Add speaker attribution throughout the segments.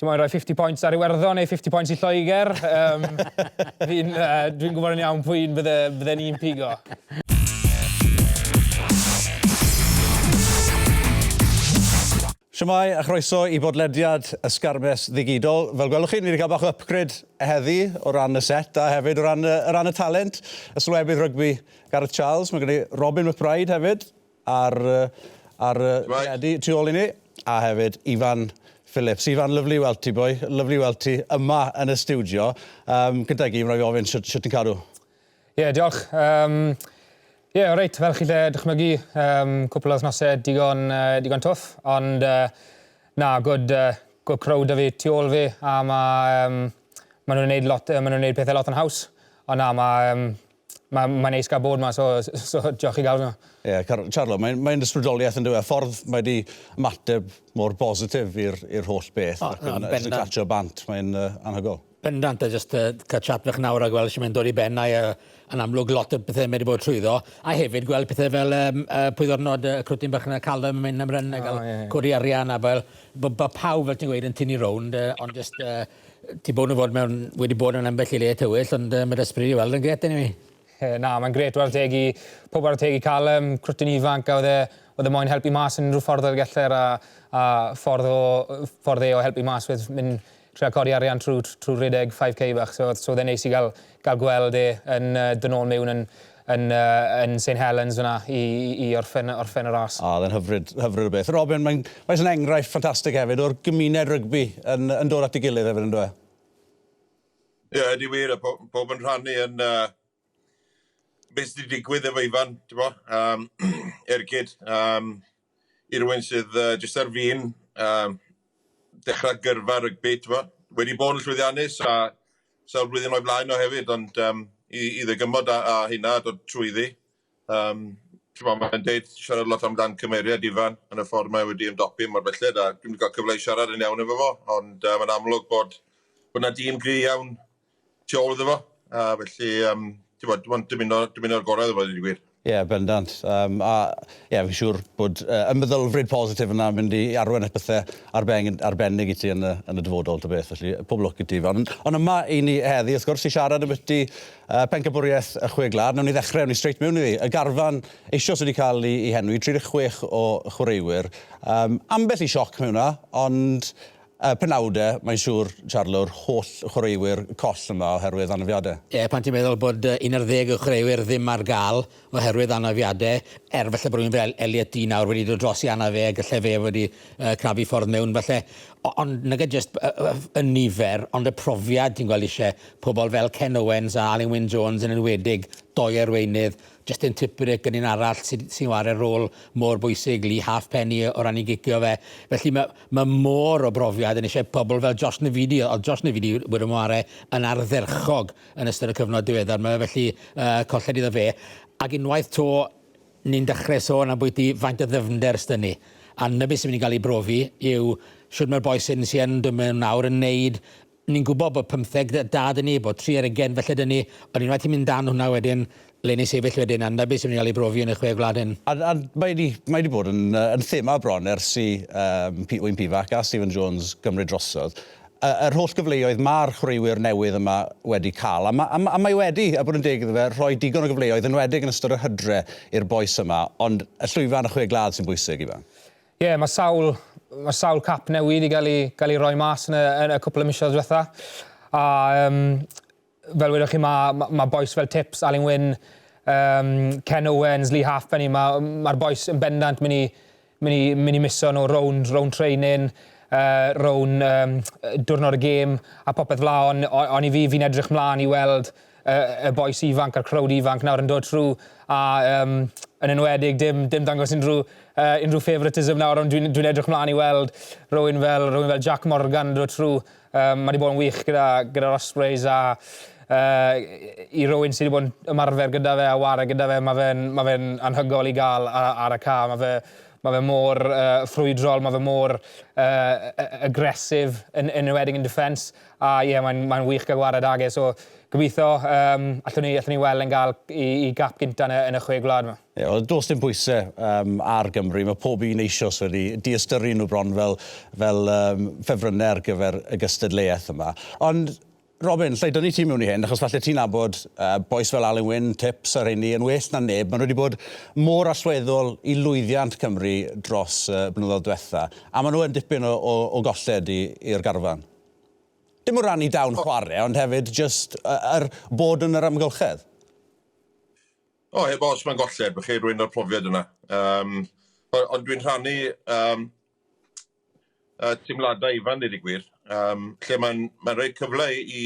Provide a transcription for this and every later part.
Speaker 1: Ti'n moyn rhoi 50 points ar Iwerddon neu 50 points I Lloegr. Dwi'n gwybod yn iawn pwy'n bydde'n un pigo.
Speaker 2: Siamai a chroeso I bodlediad y Sgarmes Ddigidol. Fel gwelwch chi, ni wedi cael bach o upgrade heddi o ran y set a hefyd o ran y talent. Y sylwebydd rygbi Gareth Charles, mae gen I Robin McBryde hefyd ar heddi tu ôl I ni. A hefyd Ifan Phillips. Ifan, lyflu I weld ti, boi. Lyflu I weld ti yma yn y studio. Gyda gi, mae'n rhoi ofyn sut ti'n cadw?
Speaker 1: Ie, diolch. Reit, fel chi'n dychmygu, cwpl o wythnosau digon twff, ond good crowd a fi tu ôl fi, a maen nhw'n gwneud pethau lot yn haws, ond mae'n neis gael bod yma, so diolch I gael nhw.
Speaker 2: Ie, Charlo, mae'n ysbrydoliaeth yn dweud, ffordd mae wedi ymateb mor positif i'r holl beth, yn catcho bant, mae'n anhygol.
Speaker 3: Bendant, jyst cael chat fech nawr a gweld sy'n mynd dod I ben yn amlwg lot o bethau wedi bod trwyddo, a hefyd gweld pethau fel pwyddornod crwtyn bach yn y calem yn mynd ymryn a gael cwri arian a fel pawb fel ti'n gweud yn tynnu rownd, ond jyst ti bod yn fod wedi bod yn ambell I le tywyll, ond mae'r ysbryd I weld yn gret yn I mi.
Speaker 1: Na, mae'n gret o'r teg I pob o'r teg I calem, crwtyn ifanc, a oedd e moyn helpu mas yn rhyw ffordd o'r gellir a ffordd o helpu mas wedd mynd trio codi arian trwy rhedeg 5k bach, so oedd e'n neis I gael gweld yn dynol mewn yn St Helens yna I orffen y ras.
Speaker 2: Oedd e'n hyfryd o beth. Robin, mae'n enghraifft ffantastig hefyd o'r gymuned rygbi yn dod at ei gilydd hefyd yn dweud?
Speaker 4: Ie, ydy wir, pob yn rhannu yn beth sydd wedi digwydd efo Ifan, ti'n bo? Ergyd, I rywun sydd jyst ar fi'n dechrau gyrfa rygbi, ti'n bo? Wedi bod yn llwyddiannus a sawl blwyddyn o'i blaen o hefyd, ond I ddegymod a hynna dod trwyddi. Mae'n deud siarad lot amdan cymeriad Ifan yn y ffordd mae wedi ymdopi mor belled a dwi'n cael cyfle I siarad yn iawn efo fo, ond mae'n amlwg bod yna dîm gry iawn tu ôl iddo fo, felly dwi'n dymuno'r gorau efo wedi gwir.
Speaker 2: Ie, bendant. Fi'n siŵr bod y meddylfryd positif yna mynd I arwain at bethau arbennig I ti yn y dyfodol, dy beth, felly pob lwc I ti. Ond yma I ni heddi, wrth gwrs, I siarad am byti Bencampwriaeth y Chwe Gwlad. Nawn ni ddechrau, nawn ni straight mewn I fi. Y garfan eisoes wedi cael I henwi, 36 o chwaraewyr. Ambell I sioc mewn yna, ond penawdau, mae'n siŵr, Charlo, holl chwaraewyr coll yma oherwydd anafiadau.
Speaker 3: Ie, pan ti'n meddwl bod 11 o chwaraewyr ddim ar gael oherwydd anafiadau, falle bod rhywun fel Elliot D nawr wedi dod dros I anafu, gallai fe wedi crafu ffordd mewn, falle. Ond nag jyst y nifer, ond y profiad ti'n gweld eisiau pobl fel Ken Owens a Alun Wyn Jones yn enwedig, doi arweinydd, jyst yn Tipuric yn un arall sy'n wario rôl mor bwysig, Lee Halfpenny o ran I gicio fe. Felly mae mor o brofiad yn eisiau pobl fel Josh Navidi, oedd Josh Navidi wedi ymwario yn ardderchog yn ystod y cyfnod diweddar. Mae felly colled iddo fe. Ac unwaith to, ni'n dechrau sôn am bwyty faint o ddyfnder sydd ni. A na beth sy'n mynd I gael I brofi yw siwr mae'r boes sy'n dod mewn nawr yn neud. Ni'n gwybod bod 15 dad yn ni, bod 3 ar 20 felly dyn ni, ond unwaith ti'n mynd dan hwnna wedyn, le ni sefyll wedyn, a na beth sy'n mynd I gael I brofi yn y Chwe Gwlad hyn.
Speaker 2: A mae wedi bod yn thema bron ers I Wyn Pifac a Stephen Jones gymryd drosodd. Yr holl gyfleoedd mae'r chwaraewyr newydd yma wedi cael, a mae wedi, a bod yn deg iddo fe, rhoi digon o gyfleoedd yn wedig yn ystod y hydre i'r boes yma, ond y llwyfan y Chwe Gwlad sy'n bwysig I fe.
Speaker 1: Ie, mae sawl cap newid I gael I roi mas yn y cwpl o misoedd diwetha. A fel wedwch chi, mae boes fel Tips, Alun Wyn, Ken Owens, Lee Halfpenny, mae'r boes yn bendant mynd I miso nhw rown training, rown diwrnod y gêm a popeth fla, ond I fi'n edrych mlaen I weld y boes ifanc a'r crowd ifanc nawr yn dod trwy a yn enwedig dim dangos unrhyw favouritism nawr, ond dwi'n edrych mlaen I weld rhywun fel Jack Morgan yn dod trwy. Mae wedi bod yn wych gyda'r Ospreys a I rhywun sydd wedi bod yn ymarfer gyda fe a ware gyda fe, mae fe'n anhygol I gael ar y ca. fe mor ffrwydrol, mae fe mor agresif yn enwedig yn defence. A ie, mae'n wych gael gwared ag e. So gobeithio, allwn ni weld yn cael i gap gynta yn y chwe gwlad yma.
Speaker 2: Ie, well, does dim pwysau ar Gymru. Mae pob un eisoes wedi diastyru nhw bron fel ffefrynnau ar gyfer y gystadleuaeth yma. Ond Robin, lle dyn ni ti mewn i hyn, achos falle ti'n nabod boes fel Alun Wyn, tips ar hynny, yn well na neb. Maen nhw wedi bod mor allweddol i lwyddiant Cymru dros blynyddoedd diwetha, a maen nhw yn dipyn o golled i'r garfan. Dim o ran i dawn chwarae, ond hefyd just bod yn yr amgylchedd.
Speaker 4: Heb os mae'n golled, bych chi rwy'n o'r profiad yna. Ond dwi'n rhannu teimladau Ifan Ddigidol gwir, lle mae'n rhoi cyfle i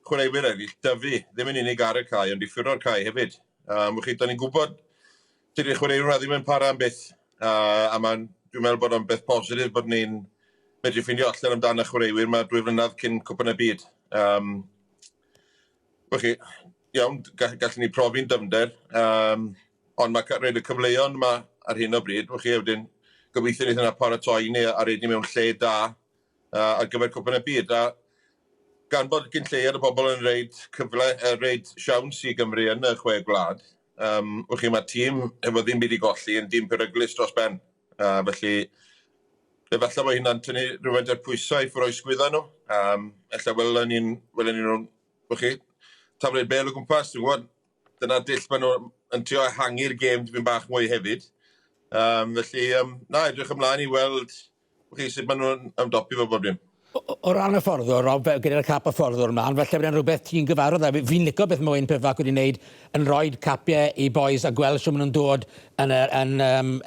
Speaker 4: chwaraewyr eraill dyfu, ddim yn unig ar y cae, ond i ffurfo'r cae hefyd. Da ni'n gwybod, dydy'r chwaraewyr ddim yn para am byth, a dwi'n meddwl bod o'n beth positif bod ni'n medru ffindio allan amdano chwaraewyr mae 2 flynedd cyn cwpan y byd. Iawn, gallwn ni profi'n dyfnder, ond mae rhaid y cyfleon yma ar hyn o bryd. Wedyn, gobeithio ni yna paratoi ni a reid ni mewn lle da ar gyfer cwpan y byd. A gan bod gyn lleiad y bobl yn reid siawns i Gymru yn y chwe gwlad, mae tîm efo ddim byd i golli yn dîm peryglus dros ben. Felly, efallai mae hynna'n tynnu rhywfaint o'r pwysau i ffwroi sgwydda nhw. Ella welen ni nhw'n taflid bel o gwmpas. Dwi'n gwybod, dyna dill maen nhw yn trio ehangu'r gêm dwi'n bach mwy hefyd. Felly, edrych ymlaen i weld sut maen nhw'n ymdopi fo bob dim.
Speaker 3: O ran y fforddwr, Rob, gyda'r cap y fforddwr yma, ond felly byddai'n rhywbeth ti'n gyfarwydd â. Fi'n licio beth mae Wyn Pifac wedi wneud yn rhoi capiau i bois a gweld sy'n maen nhw'n dod yn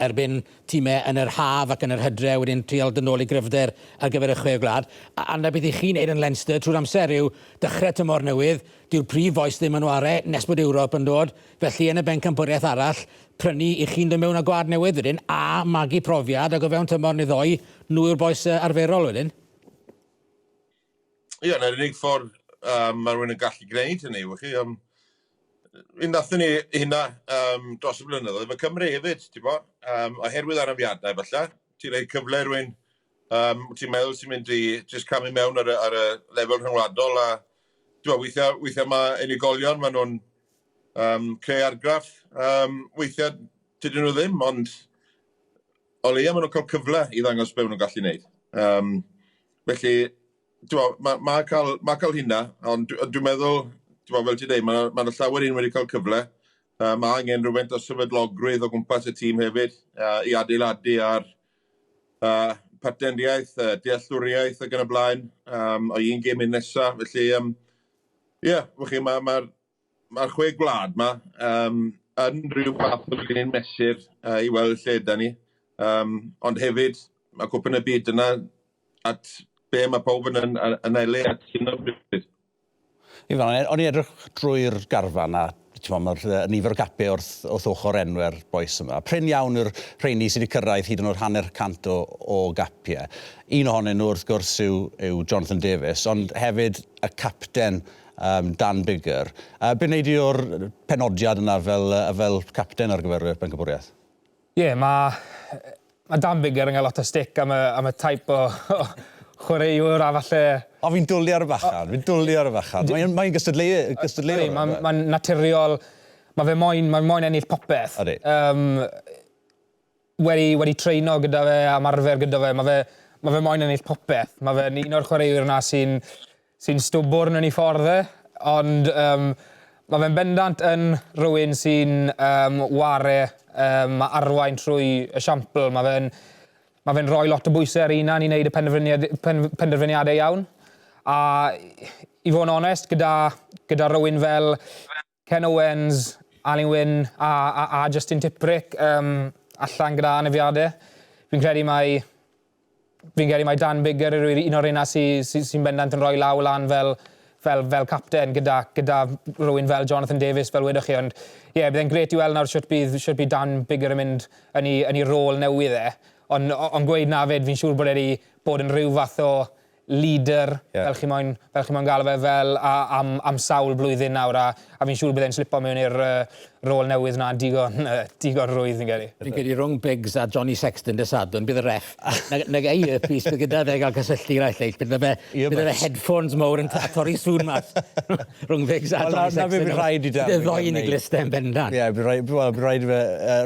Speaker 3: erbyn tîmau yn yr haf ac yn yr hydre, wedyn trial dynol i gryfder ar gyfer y chwe gwlad. A na beth i chi'n neud yn Leinster trwy'r amser yw dechrau tymor newydd, dyw'r prif bois ddim yn ware, nes bod Ewrop yn dod, felly yn y bencampwriaeth arall, prynu i chi'n dod mewn â gwad newydd wedyn, a magu profiad ac o fewn tymor neu ddoi, nhw yw'r bois arferol wedyn.
Speaker 4: Ie, na'r unig ffordd mae rhywun yn gallu gwneud hynny. Nathon ni hynna dros y blynyddoedd. Mae Cymru hefyd, oherwydd anafiadau falle. Ti'n rhoi cyfle rhywun, ti'n meddwl sy'n mynd i jyst camu mewn ar y lefel rhyngwladol. A weithiau mae unigolion, maen nhw'n creu argraff. Weithiau dydyn nhw ddim, ond o leia maen nhw'n cael cyfle i ddangos be maen nhw'n gallu gwneud. Felly, mae cael hynna, ond dwi'n meddwl, fel ti'n dweud, mae'n llawer un wedi cael cyfle. Mae angen rhywbeth o sefydlogrwydd o gwmpas y tîm hefyd i adeiladu ar partneriaeth, dealltwriaeth ac yn y blaen, o un gêm un nesaf. Felly, mae'r chwe gwlad yma yn rhyw fath o glyn mesur i weld lle da ni. Ond hefyd, mae cwpan y byd yna at be mae pawb yn elu at hyn o bryd.
Speaker 2: Ifan, o'n i edrych drwy'r garfan a mae'r nifer o gapiau wrth ochr enwau'r bois yma. Pryn iawn yw'r rheini sydd wedi cyrraedd hyd yn oed 100% o gapiau. Un ohonyn nhw wrth gwrs yw Jonathan Davies, ond hefyd y capten Dan Biggar. Be'n neud i o'r penodiad yna fel capten ar gyfer Bencampwriaeth?
Speaker 1: Ie, mae Dan Biggar yn cael lot o stick am y type o chwaraewr a falle...
Speaker 2: O, fi'n dwlu ar y fachan, Mae'n gystadleu.
Speaker 1: Mae'n naturiol, mae moyn ennill popeth.
Speaker 2: Ydy.
Speaker 1: Wedi treino gyda fe, a marfer gyda fe, mae fe moyn ennill popeth. Mae fe'n un o'r chwaraewyr yna sy'n stwbwrn yn ei ffordd e, ond mae fe'n bendant yn rhywun sy'n ware arwain trwy y siampl. Mae fe'n rhoi lot o bwysau ar unan i wneud y penderfyniadau iawn. A i fod yn onest, gyda rhywun fel Ken Owens, Alun Wyn a Justin Tipuric allan gyda anafiadau, fi'n credu mai Dan Biggar yw'r un o'r unna sy'n bendant yn rhoi law lan fel capten gyda rhywun fel Jonathan Davies fel wedwch chi. Ond byddai'n gret i weld nawr sut bydd Dan Biggar yn mynd yn ei rôl newydd e. Ond gweud na fyd, fi'n siŵr bod wedi bod yn rhyw fath o leader, fel chi moyn gael fe fel am sawl blwyddyn nawr, a fi'n siŵr byddai'n slipo mewn i'r rôl newydd na digon rwydd yn gyrru.
Speaker 3: Fi'n credu rhwng Biggs a Johnny Sexton dy sadwn, bydd y ref. Nag ei earpiece, bydd gyda fe gael cysylltu rhaid lleill. Bydd fe headphones mawr yn torri sŵn mas. Rhwng Biggs a Johnny Sexton. Bydd y ddoi yn ei glistau yn bendant.
Speaker 2: Ie, bydd rhaid fe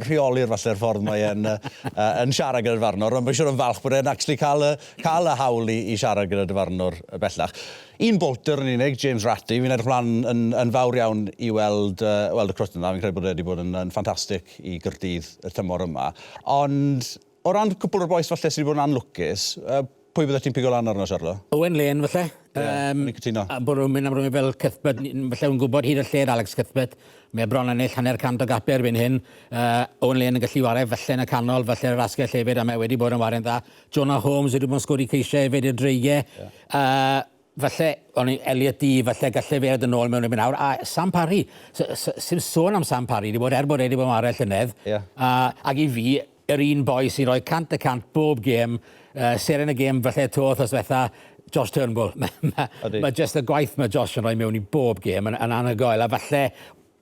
Speaker 2: rheoli'r falle'r ffordd mae yn siarad gyda'r farnwr, ond bydd siwr yn falch bod e'n actually cael y hawl i siarad gyda'r farnwr bellach. Un bolter yn unig, James Ratty, fi'n edrych mlaen yn fawr iawn i weld y crwt yna. Fi'n credu bod wedi bod yn ffantastig i Gaerdydd y tymor yma. Ond o ran cwpl o'r bois falle sydd wedi bod yn anlwcus, pwy bydde ti'n pigo lan arno, Charlo?
Speaker 3: Owen Lane, falle.
Speaker 2: Ni'n cytuno.
Speaker 3: Bod nhw'n mynd am rhywun fel Cuthbert, falle yn gwybod hyd y lle'r Alex Cuthbert. Mae bron yn eill hanner cant o gaper erbyn hyn. Owen Lane yn gallu wario falle yn y canol, falle yr asgell hefyd, a mae wedi bod yn wario'n dda. Jonah Holmes wedi bod yn sgwri ceisiau hefyd i'r dreigiau. Falle, o'n i Elliot D, falle gallu fe yn ôl mewn i nawr. A Sam Parry, sy'n sôn am Sam Parry, wedi bod wedi bod yn wario'r llynedd. Ac i fi, yr un boi sy'n rhoi 100% bob gêm, seren y gêm falle to wrthos fetha, Josh Turnbull. Mae just y gwaith mae Josh yn rhoi mewn i bob gêm yn anhygoel. A falle,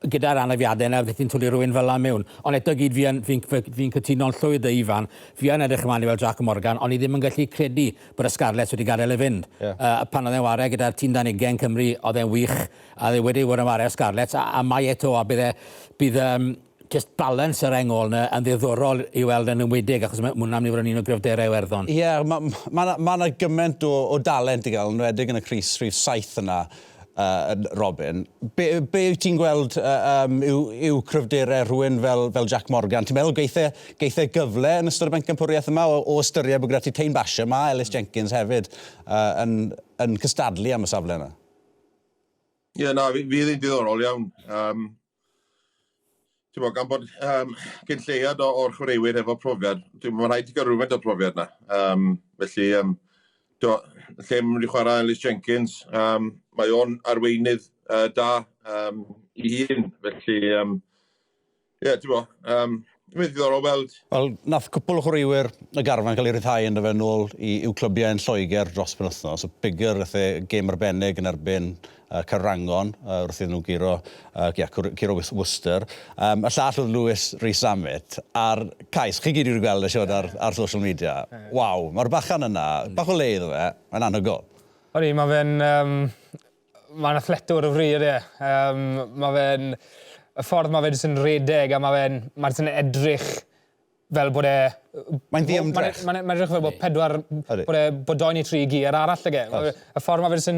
Speaker 3: gyda'r anafiadau yna, fydd ti'n twlu rhywun fel la mewn. Ond eto gyd fi'n cytuno'n llwyd y Ifan, fi yn edrych ymlaen i fel Jack Morgan, ond i ddim yn gallu credu bod y Scarlets wedi gadael ei fynd. Pan oedd e'n wario gyda'r tîm dan ugain Cymru, oedd e'n wych, a dde wedi bod yn wario Scarlets, a mae eto, a bydd just balans yr engol yna yn ddiddorol i weld yn ymwydig, achos mae hwnna'n mynd i fod yn un o gryfderau Iwerddon.
Speaker 2: Ie, mae yna gymaint o dalent i gael, yn wedig yn y Crys rhif 7 yna, Robin. Be wyt ti'n gweld yw cryfderau rhywun fel Jack Morgan? Ti'n meddwl geithau gyfle yn ystod y bencampwriaeth yma o ystyried bod gyda ti Tein Basha yma, Ellis Jenkins hefyd, yn cystadlu am y safle yna?
Speaker 4: Ie, na, fi ddim diddorol iawn. Ti'n bod, gan bod gyn lleiad o'r chwaraewyr efo profiad, mae'n rhaid i gael rhywun o'r profiad yna. Felly, lle mae'n wedi chwarae Ellis Jenkins, mae o'n arweinydd da i hun. Felly, ti'n bod, mae'n ddiddorol weld. Wel,
Speaker 2: nath cwpl o chwaraewyr y garfan cael ei ryddhau yn dyfa nôl i'w clwbiau yn Lloegr dros penwythnos. So Bigger, gêm arbennig yn erbyn Caerrangon, wrth iddyn nhw giro Worcester. Y llall oedd Lewis Rhys-Samit a'r cais. Chi gyd wedi gweld y siod ar social media. Waw, mae'r bachan yna, bach o leidd o fe, mae'n anhygol.
Speaker 1: Odi, mae fe'n... Mae'n athletwr o fryd, Mae fe'n... Y ffordd mae fe jyst yn redeg a mae jyst yn edrych fel bod e...
Speaker 2: Mae'n ddiymdrech.
Speaker 1: Mae'n edrych fel bod bod 2 neu 3 gyr arall ag e. Y ffordd mae fe jyst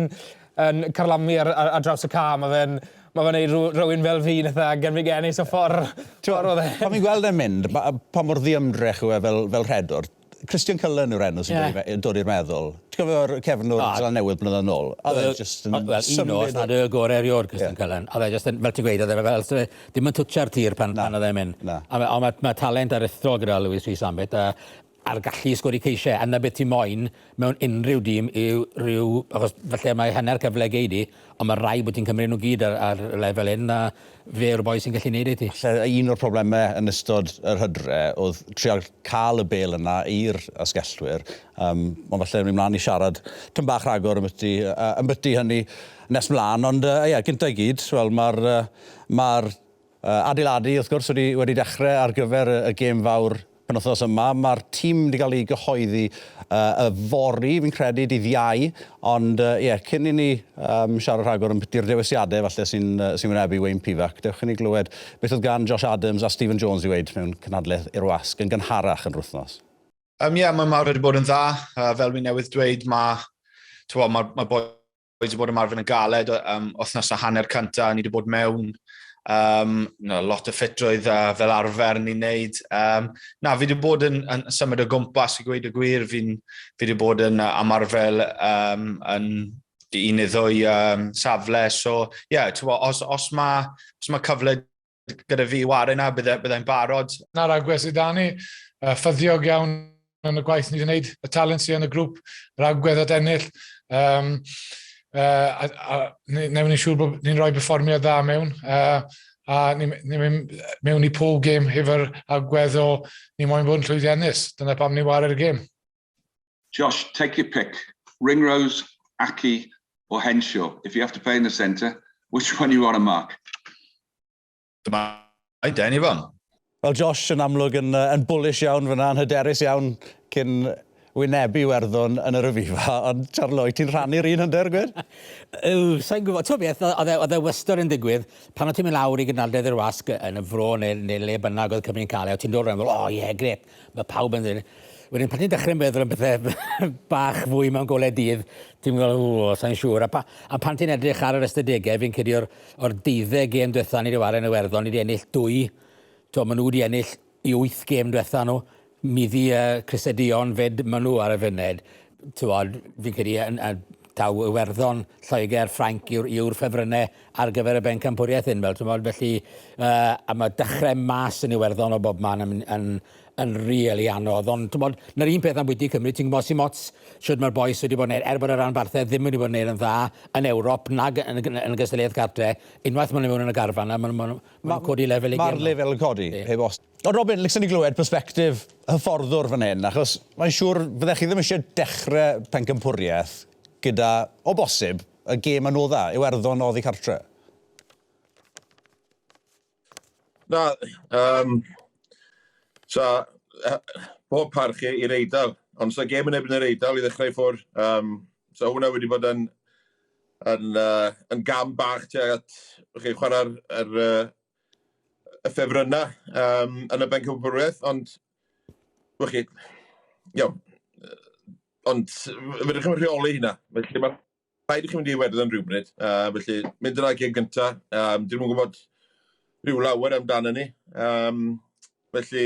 Speaker 1: yn carlamu ar draws y ca, mae fe'n neud rhywun fel fi netha Gymraeg ennill o ffordd oedd e.
Speaker 2: Pan mi'n gweld e'n mynd, pa mor ddiymdrech yw e fel rhedwr, Christian Cullen yw'r enw sy'n dod i'r meddwl. Ti'n gofio'r cefn o'r Zealand Newydd blynedd yn ôl?
Speaker 3: Un oes nad y gorau erioed, Christian Cullen. Oedd e just, fel ti'n gweud, oedd e fel, ddim yn twtio'r tir pan oedd e'n mynd. Ond mae talent aruthrol gyda Lewis Rhys-Samit, a'r gallu sgwri ceisiau, yna beth ti moyn mewn unrhyw dîm yw rhyw, achos falle mae hanner cyfle geidi, ond mae rai bod ti'n cymryd nhw gyd ar lefel un, a fe yw'r boi sy'n gallu neud i ti.
Speaker 2: Un o'r problemau yn ystod yr hydre oedd trial cael y bel yna i'r asgellwyr, ond falle ni'n mlaen i siarad tyn bach rhagor ymbyty hynny nes mlaen, ond gyntaf i gyd, mae'r adeiladu wrth gwrs wedi dechrau ar gyfer y gêm fawr penwythnos yma. Mae'r tîm wedi cael ei gyhoeddi y fori, fi'n credu, dydd Iau, ond cyn i ni siarad rhagor yn byty'r dewisiadau falle sy'n wynebu Wayne Pivac. Dewch i ni glywed beth oedd gan Josh Adams a Stephen Jones i weid mewn cynhadledd i'r wasg yn gynharach yn wythnos.
Speaker 5: Mae Mae'r wedi bod yn dda, fel fi newydd dweud, mae boi wedi bod yn marfer yn galed, wythnos a hanner cynta, ni wedi bod mewn, lot o ffitrwydd fel arfer ni'n neud. Fi wedi bod yn symud o gwmpas i gweud y gwir. Fi wedi bod yn ymarfer yn un neu ddwy safle. So, os mae cyfle gyda fi wario yna, byddai'n barod.
Speaker 6: Na'r agwedd sydd da ni, ffyddiog iawn yn y gwaith ni wedi gwneud, y talent sydd yn y grŵp, yr agwedd at ennill. Newn ni'n siŵr bod ni'n rhoi perfformiad dda mewn, a ni'n mewn i pob gêm hefo'r agwedd o ni moyn bod yn llwyddiannus. Dyna pam ni'n wario'r gêm.
Speaker 7: Josh, take your pick. Ringrose, Aki or Henshaw. If you have to play in the centre, which one you want to mark?
Speaker 5: Dyma Aiden, Ifan.
Speaker 2: Wel, Josh yn amlwg yn bullish iawn fyna, yn hyderus iawn cyn wynebu Iwerddon yn yr Afifa, ond Charlo, ti'n rhannu'r un hynder, gwed?
Speaker 3: Sa'n gwybod, to beth, oedd e wystod yn digwydd, pan oedd ti'n mynd lawr i gynaldedd i'r wasg yn y fro neu le bynnag oedd Cymru'n cael e, o ti'n dod rhan, grep, mae pawb yn dweud. Wedyn, pan ti'n dechrau'n meddwl am bethau bach fwy mewn golau dydd, ti'n meddwl, sa'n siŵr. A pan ti'n edrych ar yr ystadegau, fi'n cedi o'r 12 gêm diwetha ni wedi wario yn Iwerddon, ni wedi ennill 2. Maen nhw wedi ennill i 8 gêm diwetha nhw. Middi Cryseduon fed maen nhw ar y fyned. Fi'n credu taw Iwerddon, Lloegr, Ffrainc yw'r ffefrynnau ar gyfer y Bencampwriaeth hyn. Felly, a mae dechrau mas yn Iwerddon o bob man yn really anodd. Ond, na'r un peth am bwyty Cymru, ti'n gwybod sy'n mots siwr mae'r boes wedi bod yn neud, bod y rhan barthau ddim wedi bod yn neud yn dda yn Ewrop nag yn y gystadleuaeth cartre, unwaith maen nhw mewn yn y garfan, maen nhw'n codi lefel i gêm.
Speaker 2: Mae'r lefel yn codi, heb os. O Robin, lycson ni glywed persbectif hyfforddwr fan hyn, achos mae'n siŵr fyddech chi ddim eisiau dechrau Bencampwriaeth gyda, o bosib, y gêm yn o dda, Iwerddon oddi cartre.
Speaker 4: Na, pob parch i'r Eidal, ond so gêm yn ebyn yr Eidal i ddechrau ffwrdd. So hwnna wedi bod yn gam bach tuag at chwarae'r y ffefrynnau yn y Bencampwriaeth, ond ond fydych chi'n rheoli hynna. Felly mae'n rhaid i chi mynd i Iwerddon rhywbryd. Felly mynd yna gêm gyntaf. Dyn nhw'n gwybod rhyw lawer amdano ni. Felly,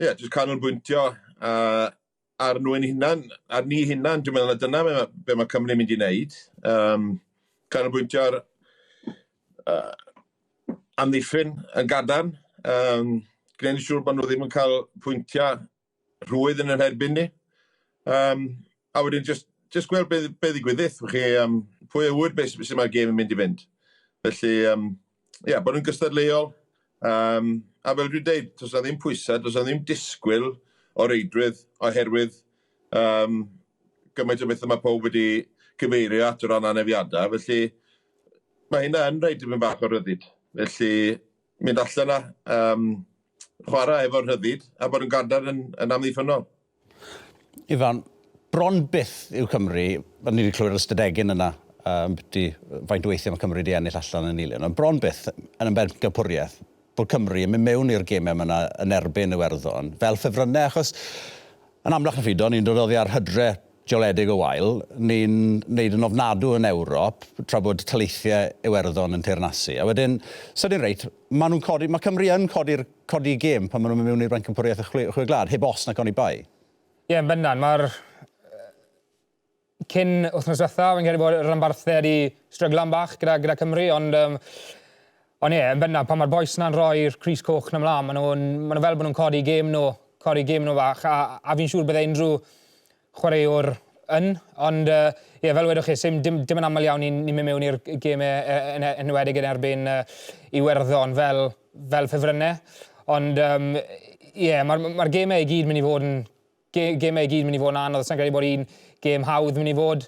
Speaker 4: jyst canolbwyntio ar nhw'n hunan, ar ni hunan, dwi'n meddwl na dyna be mae Cymru'n mynd i wneud. Canolbwyntio ar amddiffyn yn gadarn. Gwneud yn siŵr bod nhw ddim yn cael pwyntiau rhwydd yn yr herbyn ni. A wedyn, just gweld be ddigwyddith. Pwy a wyd beth sydd mae'r gêm yn mynd i fynd. Felly, bod nhw'n gystadleuol. A fel dwi'n dweud, does na ddim pwysau, does na ddim disgwyl o reidrwydd oherwydd gymaint o beth mae pob wedi cyfeirio at o ran anefiadau. Felly, mae hynna yn rhaid i mynd bach o ryddid. Felly, mynd allan yna, chwarae efo'r rhyddid, a bod yn gadar yn amddiffynol.
Speaker 2: Ifan, bron byth yw Cymru, ni wedi clywed yr ystadegyn yna, faint o weithiau mae Cymru wedi ennill allan yn Nilion, ond bron byth yn y Bencampwriaeth bod Cymru yn mynd mewn i'r gemau yma yn erbyn Iwerddon fel ffefrynnau, achos yn amlach na ffidon, ni'n dod oddi ar hydre geoledig o wael, ni'n neud yn ofnadw yn Ewrop, tra bod taleithiau Iwerddon yn teyrnasu. A wedyn, sydyn reit, mae Cymru yn codi gêm pan maen nhw'n mynd mewn i'r Bencampwriaeth y Chwe Gwlad, heb os na goni bai.
Speaker 1: Yn bendant, mae'r cyn wythnos diwetha, fi'n credu bod y rhanbarthau wedi stryglan bach gyda Cymru, ond yn bendant, pan mae'r boes yna'n rhoi'r Crys Coch yn ymlaen, maen nhw fel bod nhw'n codi gêm nhw bach, a fi'n siŵr byddai unrhyw chwaraewr ond fel wedwch chi, dim yn aml iawn ni'n mynd mewn i'r gemau yn enwedig yn erbyn Iwerddon fel ffefrynnau, ond mae'r gemau i gyd mynd i fod yn anodd, sa'n credu bod un gêm hawdd mynd i fod.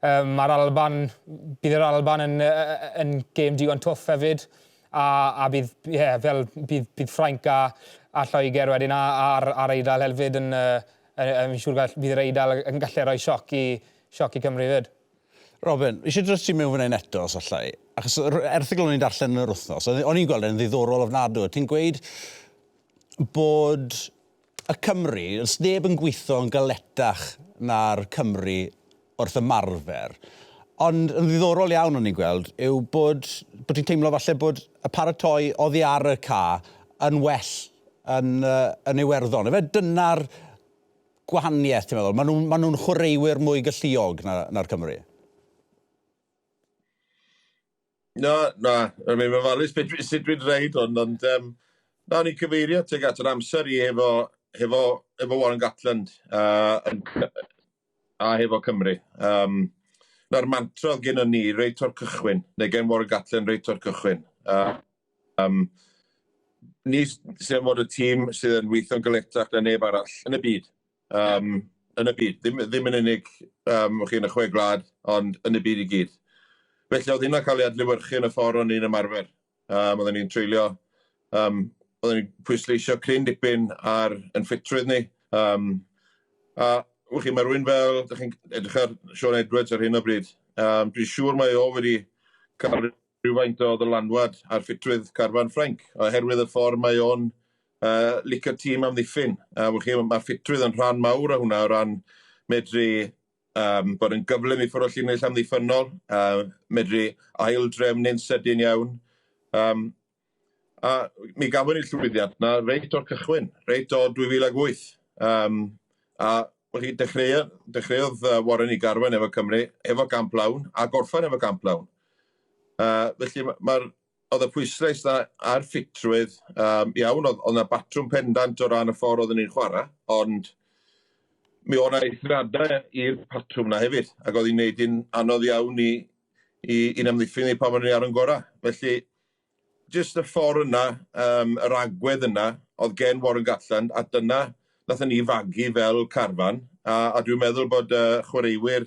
Speaker 1: Bydd yr Alban yn gêm digon twff hefyd, a bydd Ffrainc a Lloegr wedyn a'r Eidal hefyd fi'n siŵr bydd yr Eidal yn gallu rhoi sioc i Cymru fyd.
Speaker 2: Robin, eisiau dros ti mewn fan hyn eto os allai, achos erthigol o'n i'n darllen yn yr wythnos, o'n i'n gweld yn ddiddorol ofnadw. Ti'n gweud bod y Cymru, os neb yn gweithio yn galetach na'r Cymru wrth ymarfer, ond yn ddiddorol iawn o'n i'n gweld yw bod ti'n teimlo falle bod y paratoi oddi ar y ca yn well yn Iwerddon. Efe dyna'r gwahaniaeth, ti'n meddwl? Maen nhw'n chwaraewyr mwy galluog na'r Cymru?
Speaker 4: Na, mae'n falus sut dwi'n dweud hwn, ond na ni'n cyfeirio tuag at yr amser i efo Warren Gatland a hefo Cymru. Na'r mantra oedd gen ni reit o'r cychwyn, neu gen Warren Gatland reit o'r cychwyn. Ni sy'n fod y tîm sydd yn weithio'n galetach na neb arall yn y byd. Ddim yn unig yn y Chwe Gwlad, ond yn y byd i gyd. Felly oedd hynna cael ei adlewyrchu yn y ffordd o'n ni'n ymarfer. Oedden ni'n treulio Oedden ni'n pwysleisio cryn dipyn ar yn ffitrwydd ni. A wch chi, mae rhywun fel, ydych chi'n edrych ar Sean Edwards ar hyn o bryd. Dwi'n siŵr mae o wedi cael rhywfaint o ddylanwad ar ffitrwydd Carfan Ffrainc, oherwydd y ffordd mae o'n licio'r tîm amddiffyn. Wch chi, mae ffitrwydd yn rhan mawr o hwnna o ran medru bod yn gyflym i ffwrdd o llinell amddiffynol, medru aildrefnu'n sydyn iawn. A mi gafon ni'r llwyddiant na reit o'r cychwyn, reit o 2008. A chi dechreuodd Warren i Garfan efo Cymru, efo gamp lawn, a gorffan efo gamp lawn. Felly oedd y pwyslais na ar ffitrwydd, iawn, oedd yna batrwm pendant o ran y ffordd oedden ni'n chwarae, ond mi o'na eithriadau i'r patrwm na hefyd, ac oedd hi'n neud i'n anodd iawn i'n amddiffyn ni pan o'n ni ar yn gorau. Felly, jyst y ffordd yna, yr agwedd yna, oedd gen Warren Gatland, a dyna nathon ni fagu fel Carfan, a dwi'n meddwl bod chwaraewyr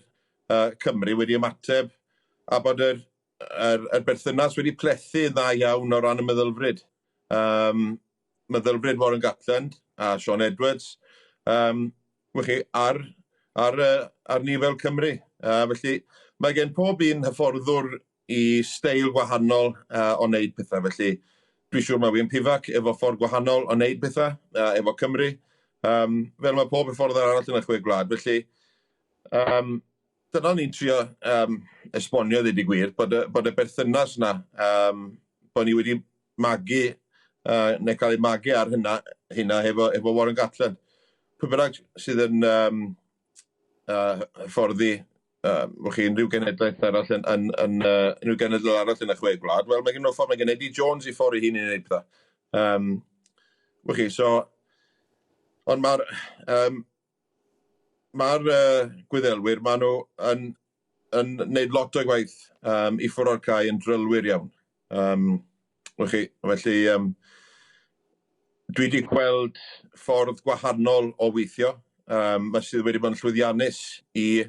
Speaker 4: Cymru wedi ymateb, a bod yr berthynas wedi plethu dda iawn o ran y meddylfryd. Meddylfryd Warren Gatland a Sean Edwards, ar ni fel Cymru. Felly mae gen pob un hyfforddwr i steil gwahanol o wneud pethau. Felly dwi'n siŵr mae wy'n pifac efo ffordd gwahanol o wneud pethau efo Cymru. Fel mae pob hyffordd arall yn y Chwe Gwlad. Felly dyna ni'n trio esbonio ddweud i gwir, bod y berthynas yna, bod ni wedi magu, neu cael ei magu ar hynna efo Warren Gatland. Pwy bynnag sydd yn hyfforddi unrhyw genedlaeth arall unrhyw genedl arall yn y Chwe Gwlad, wel mae gen nhw ffordd, mae gen Eddie Jones i ffordd i hun i'n gwneud pethau. Ond mae'r gwyddelwyr, maen nhw yn wneud lot o gwaith i ffwrdd o'r cae yn drylwyr iawn. Felly, dwi wedi gweld ffordd gwahanol o weithio. Mae sydd wedi bod yn llwyddiannus i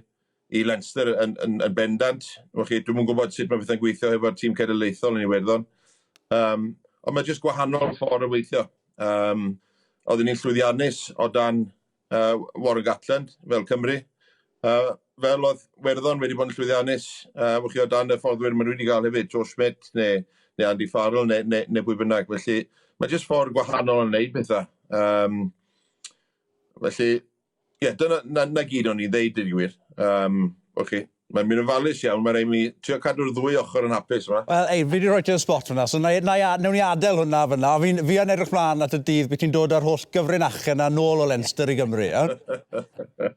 Speaker 4: Leinster yn bendant. Dwi'n mwyn gwybod sut mae bethau'n gweithio efo'r tîm cenedlaethol yn Iwerddon. Ond mae jyst gwahanol ffordd o weithio. Oedden ni'n llwyddiannus o dan Warren Gatland fel Cymru. Fel oedd Iwerddon wedi bod yn llwyddiannus o dan y fforddwyr maen nhw wedi cael hefyd, Joe Schmidt neu Andy Farrell neu pwy bynnag. Felly mae jyst ffordd gwahanol yn wneud pethau. Felly, dyna gyd o'n i'n ddeud i'r gwir. Mae'n mynd yn falus iawn, mae'n rhaid mi trio cadw'r ddwy ochr yn hapus yma. Wel, fi wedi rhoi ti'r spot fyna, so newn ni adael hwnna fyna. Fi yn edrych mlaen at y dydd beth ti'n dod ar holl gyfrinachau yna nôl o Leinster i Gymru.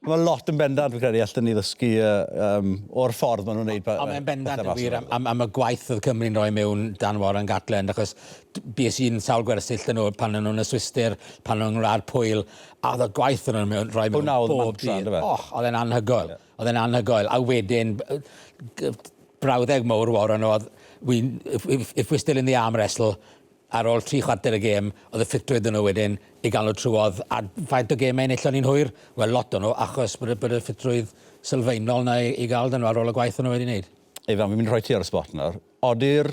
Speaker 4: Mae lot yn bendant, fi'n credu, allwn ni ddysgu o'r ffordd maen nhw'n gwneud.
Speaker 3: Mae'n bendant yn wir am y gwaith oedd Cymru'n rhoi mewn dan Warren Gatland, achos bues i'n sawl gwersyll yn nhw pan o'n nhw'n y Swister, pan o'n nhw'n rhad pwyl, a oedd y gwaith o'n nhw'n rhoi mewn bob dydd. Oedd e'n anhygoel. Oedd e'n anhygoel. A wedyn, brawddeg mowr Warren oedd, if we're still in the arm wrestle, ar ôl 3 chwarter y gêm, oedd y ffitrwydd yn nhw wedyn i gael nhw trwodd, a faint o gemau enillon ni'n hwyr? Wel, lot o'n nhw, achos bod y ffitrwydd sylfaenol na i gael dyn nhw ar ôl y gwaith o'n nhw wedi wneud.
Speaker 2: Ifan, fi'n mynd rhoi ti ar y spot nawr. Ody'r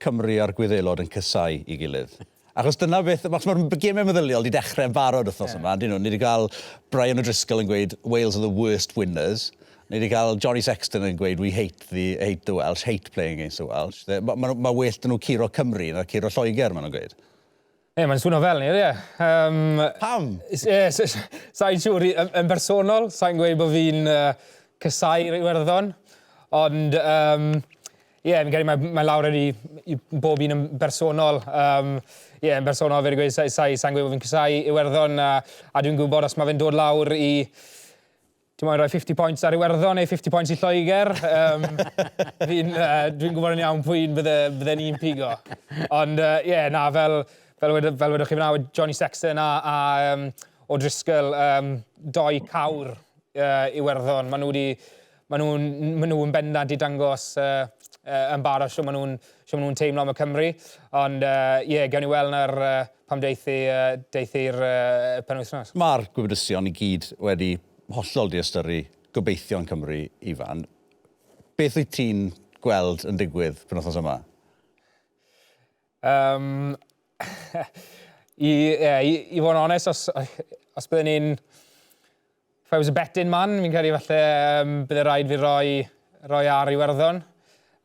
Speaker 2: Cymru a'r Gwyddelod yn cysau i gilydd? Achos dyna beth, mae'r gemau meddyliol wedi dechrau'n barod wrthnos yma. Ni wedi cael Brian O'Driscoll yn gweud Wales are the worst winners. Ni wedi cael Johnny Sexton yn gweud we hate the Welsh, hate playing against the Welsh. Mae well dyn nhw curo Cymru na curo Lloegr, maen nhw'n gweud.
Speaker 1: Mae'n swno fel ni, ie.
Speaker 2: Pam?
Speaker 1: Sa'n siŵr, yn bersonol, sa'n gweud bod fi'n cysau'r Iwerddon, ond fi'n credu mae lawr i bob un yn bersonol. Yn bersonol fe wedi gweud sa'n gweud bod fi'n cysau Iwerddon, a dwi'n gwybod os mae fe'n dod lawr i Dwi'n moyn rhoi 50 points ar Iwerddon neu 50 points i Lloegr. Dwi'n gwybod yn iawn pwy'n bydde'n un pigo. Ond fel wedwch chi fyna, Johnny Sexton a O'Driscoll, 2 cawr Iwerddon. Maen nhw'n bendant i dangos yn barod sio maen nhw'n teimlo am y Cymru. Ond gawn ni weld na'r pam deithi'r penwythnos.
Speaker 2: Mae'r gwybodaethon i gyd wedi hollol di ystyru gobeithio yn Cymru, Ifan. Beth wyt ti'n gweld yn digwydd penwythnos yma?
Speaker 1: I fod yn onest, os byddwn ni'n... If I was a betting man, fi'n credu falle bydd rhaid fi roi ar Iwerddon.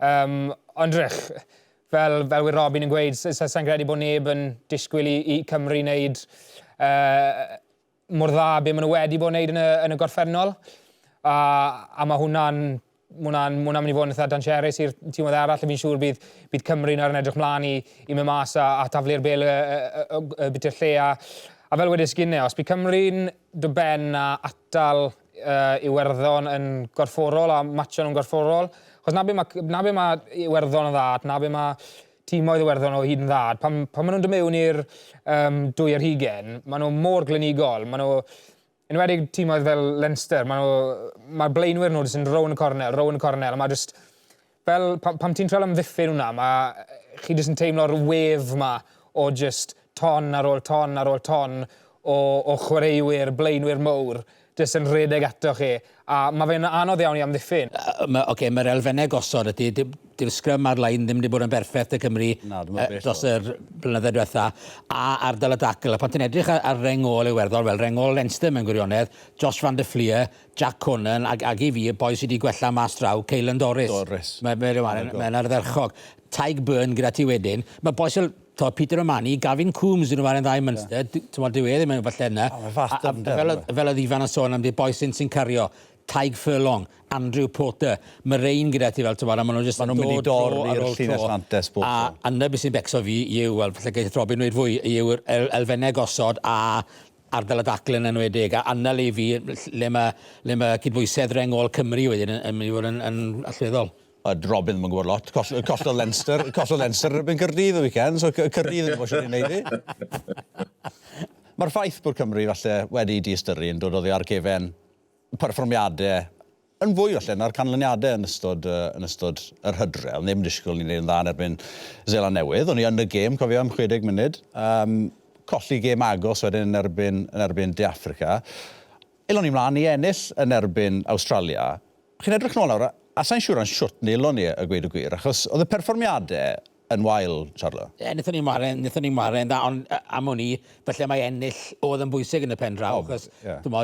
Speaker 1: Ond drych, fel wy'r Robin yn gweud, sa'n credu bod neb yn disgwyl i Cymru wneud mor dda be maen nhw wedi bod wneud yn y gorffennol. A mae hwnna'n mynd i fod yn eitha dancherus i'r tîmoedd arall. Fi'n siŵr bydd Cymru yn edrych mlaen i mynd mas a taflu'r bel y biti'r lle. A fel wedys gynnau, os bydd Cymru'n dod ben a atal Iwerddon yn gorfforol a matcho nhw'n gorfforol, achos na be mae Iwerddon yn ddad, na be mae tîmoedd Iwerddon o hyd yn ddad, pan maen nhw'n dod mewn i'r 2 ar 20, maen nhw mor glenigol, maen nhw, enwedig tîmoedd fel Leinster, mae'r blaenwyr nhw jyst yn rown y cornel, a mae jyst, fel, pam ti'n treol amddiffyn hwnna, chi jyst yn teimlo'r wef yma o jyst ton ar ôl ton ar ôl ton o chwaraewyr, blaenwyr mowr, jyst yn rhedeg ato chi. A mae fe'n anodd iawn i amddiffyn.
Speaker 3: Mae'r elfennau gosod ydy, di'r sgrym arlein ddim wedi bod yn berffaith y Cymru dros yr blynyddoedd diwetha, a ar deledu. Pan ti'n edrych ar rengol Iwerddon, wel, rengol Leinster mewn gwirionedd, Josh van der Fleer, Jack Conan, ag i fi, y boi sydd wedi gwella mas draw, Ceilan Doris. Mae'n ardderchog. Taig Byrne gyda ti wedyn. Mae boi sydd Peter O'Mani, Gavin Coombs yn ymwneud ddau Munster, dyw e ddim yn falle yna. Fel oedd Ifan yn sôn am di boi sy'n cario, Taig Furlong, Andrew Porter, Mae'r gyda ti fel tywar, a maen nhw'n mynd i dorri'r llinell Nantes bob tro. A yna beth sy'n becso fi yw, wel, falle gaeth Robin dweud fwy, yw'r elfennau gosod a ardal y daclen yn wedig, a yna le fi, le mae cydbwysedd rengol Cymru wedyn yn mynd i fod yn allweddol.
Speaker 2: Robin ddim yn gwybod lot. Costodd Leinster yn Cyrdydd y weekend, so Cyrdydd ddim yn siŵr i'n neud i. Mae'r ffaith bod Cymru falle wedi distyru yn dod oddi ar gefen perfformiadau yn fwy falle na'r canlyniadau yn ystod yr hydref. Ddim disgwyl ni'n neud yn dda yn erbyn Seland Newydd. O'n i yn y gêm, cofio am 60 munud. Colli gêm agos wedyn yn erbyn De Affrica. Elon ni mlaen i ennill yn erbyn Australia. Chi'n edrych nôl nawr, a sa'n siŵr yn siwt neilon ni a gweud y gwir, achos oedd y perfformiadau yn wael, Charlo.
Speaker 3: Nethon ni maren dda, ond am hwn i, felly mae ennill oedd yn bwysig yn y pen draw, achos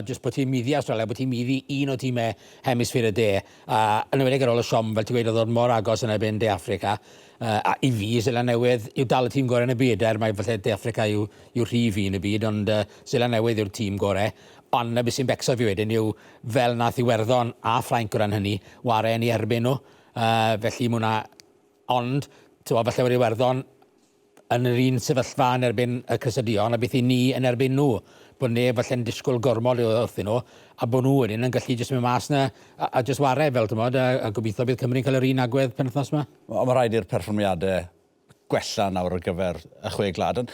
Speaker 3: jyst bod ti'n middi Australia, bod ti'n middi un o tîmau hemisffer y de, yn ymwneud ar ôl y siom, fel ti'n gweud, oedd mor agos yn erbyn De Affrica, a i fi, Seland Newydd, yw dal y tîm gorau yn y byd, mae falle De Affrica yw rhif fi yn y byd, ond Seland Newydd yw'r tîm gorau. Ond na beth sy'n becso fi wedyn yw fel nath Iwerddon a Ffrainc o ran hynny waren i erbyn nhw. Felly mwna, ond, falle wedi Iwerddon yn yr un sefyllfa yn erbyn y cysydion a beth i ni yn erbyn nhw. Bod neb falle'n disgwyl gormod wrthyn nhw, a bod nhw wedyn yn gallu jyst mynd mas na a jyst ware fel, a gobeithio bydd Cymru'n cael yr un agwedd penwythnos yma.
Speaker 2: Mae rhaid i'r perfformiadau gwella nawr ar gyfer y Chwe Gwlad.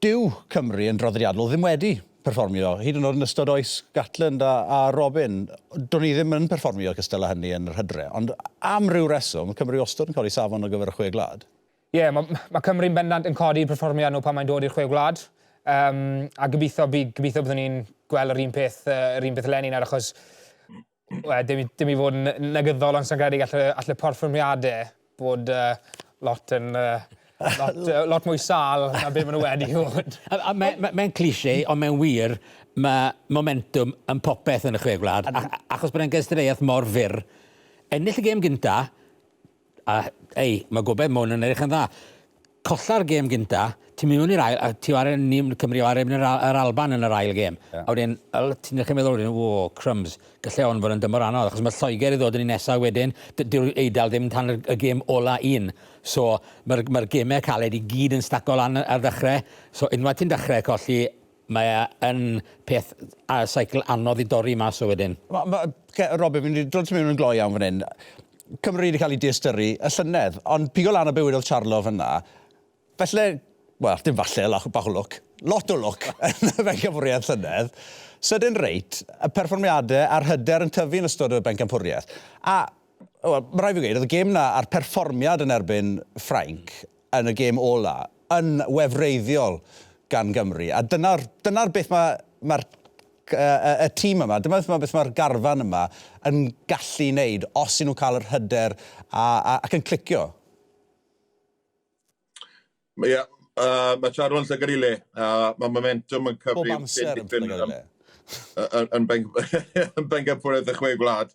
Speaker 2: Dyw Cymru yn droddodiadol ddim wedi perfformio, hyd yn oed yn ystod oes Gatland a Robin. Do'n i ddim yn perfformio cystell â hynny yn yr hydre, ond am ryw reswm, Cymru ostod yn codi safon ar gyfer y Chwe Gwlad. Ie,
Speaker 1: mae Cymru'n bendant yn codi perfformio nhw pan mae'n dod i'r Chwe Gwlad. A gobeithio byddwn ni'n gweld yr un peth eleni nawr, achos dim i fod yn negyddol, ond sy'n credu all y perfformiadau bod lot mwy sal na beth maen nhw wedi bod.
Speaker 3: Mae'n cliché, ond mae'n wir, mae momentum yn popeth yn y Chwe Gwlad, achos bod e'n gystadleuaeth mor fyr. Ennill y gêm gynta, mae gobeith mwyn yn edrych yn dda. Colla'r gêm gynta, ti'n mynd i'r ail, a ti waren ni Cymru waren yr Alban yn yr ail gêm. A wedyn, ti'n dechrau meddwl wedyn, crumbs, gallai on fod yn dymor anodd, achos mae Lloegr i ddod yn ei nesaf wedyn, dyw'r Eidal ddim tan y gêm ola un. So, mae'r gemau caled i gyd yn staco lan ar ddechrau. So, unwaith ti'n dechrau colli, mae yn peth a seicl anodd i dorri mas o wedyn.
Speaker 2: Robin, fi'n dod mewn yn gloi iawn fan hyn. Cymru wedi cael ei distyru y llynedd, ond pigo lan y bywyd oedd Charlo fyna. Felly, wel, dim falle, bach o lwc, lot o lwc yn y Bencampwriaeth llynedd. Sydyn reit, y perfformiadau a'r hyder yn tyfu yn ystod y Bencampwriaeth. A, mae rai fi gweud, oedd y gêm na a'r perfformiad yn erbyn Ffrainc yn y gêm ola yn wefreiddiol gan Gymru. A dyna'r beth mae'r y tîm yma, dyma beth mae'r garfan yma yn gallu wneud os ydyn nhw'n cael yr hyder ac yn clicio.
Speaker 4: Mae Charlo'n llygad i le. Mae momentum yn cyfri...
Speaker 2: Bob amser yn llygad i le.
Speaker 4: Yn Bencampwriaeth y Chwe Gwlad.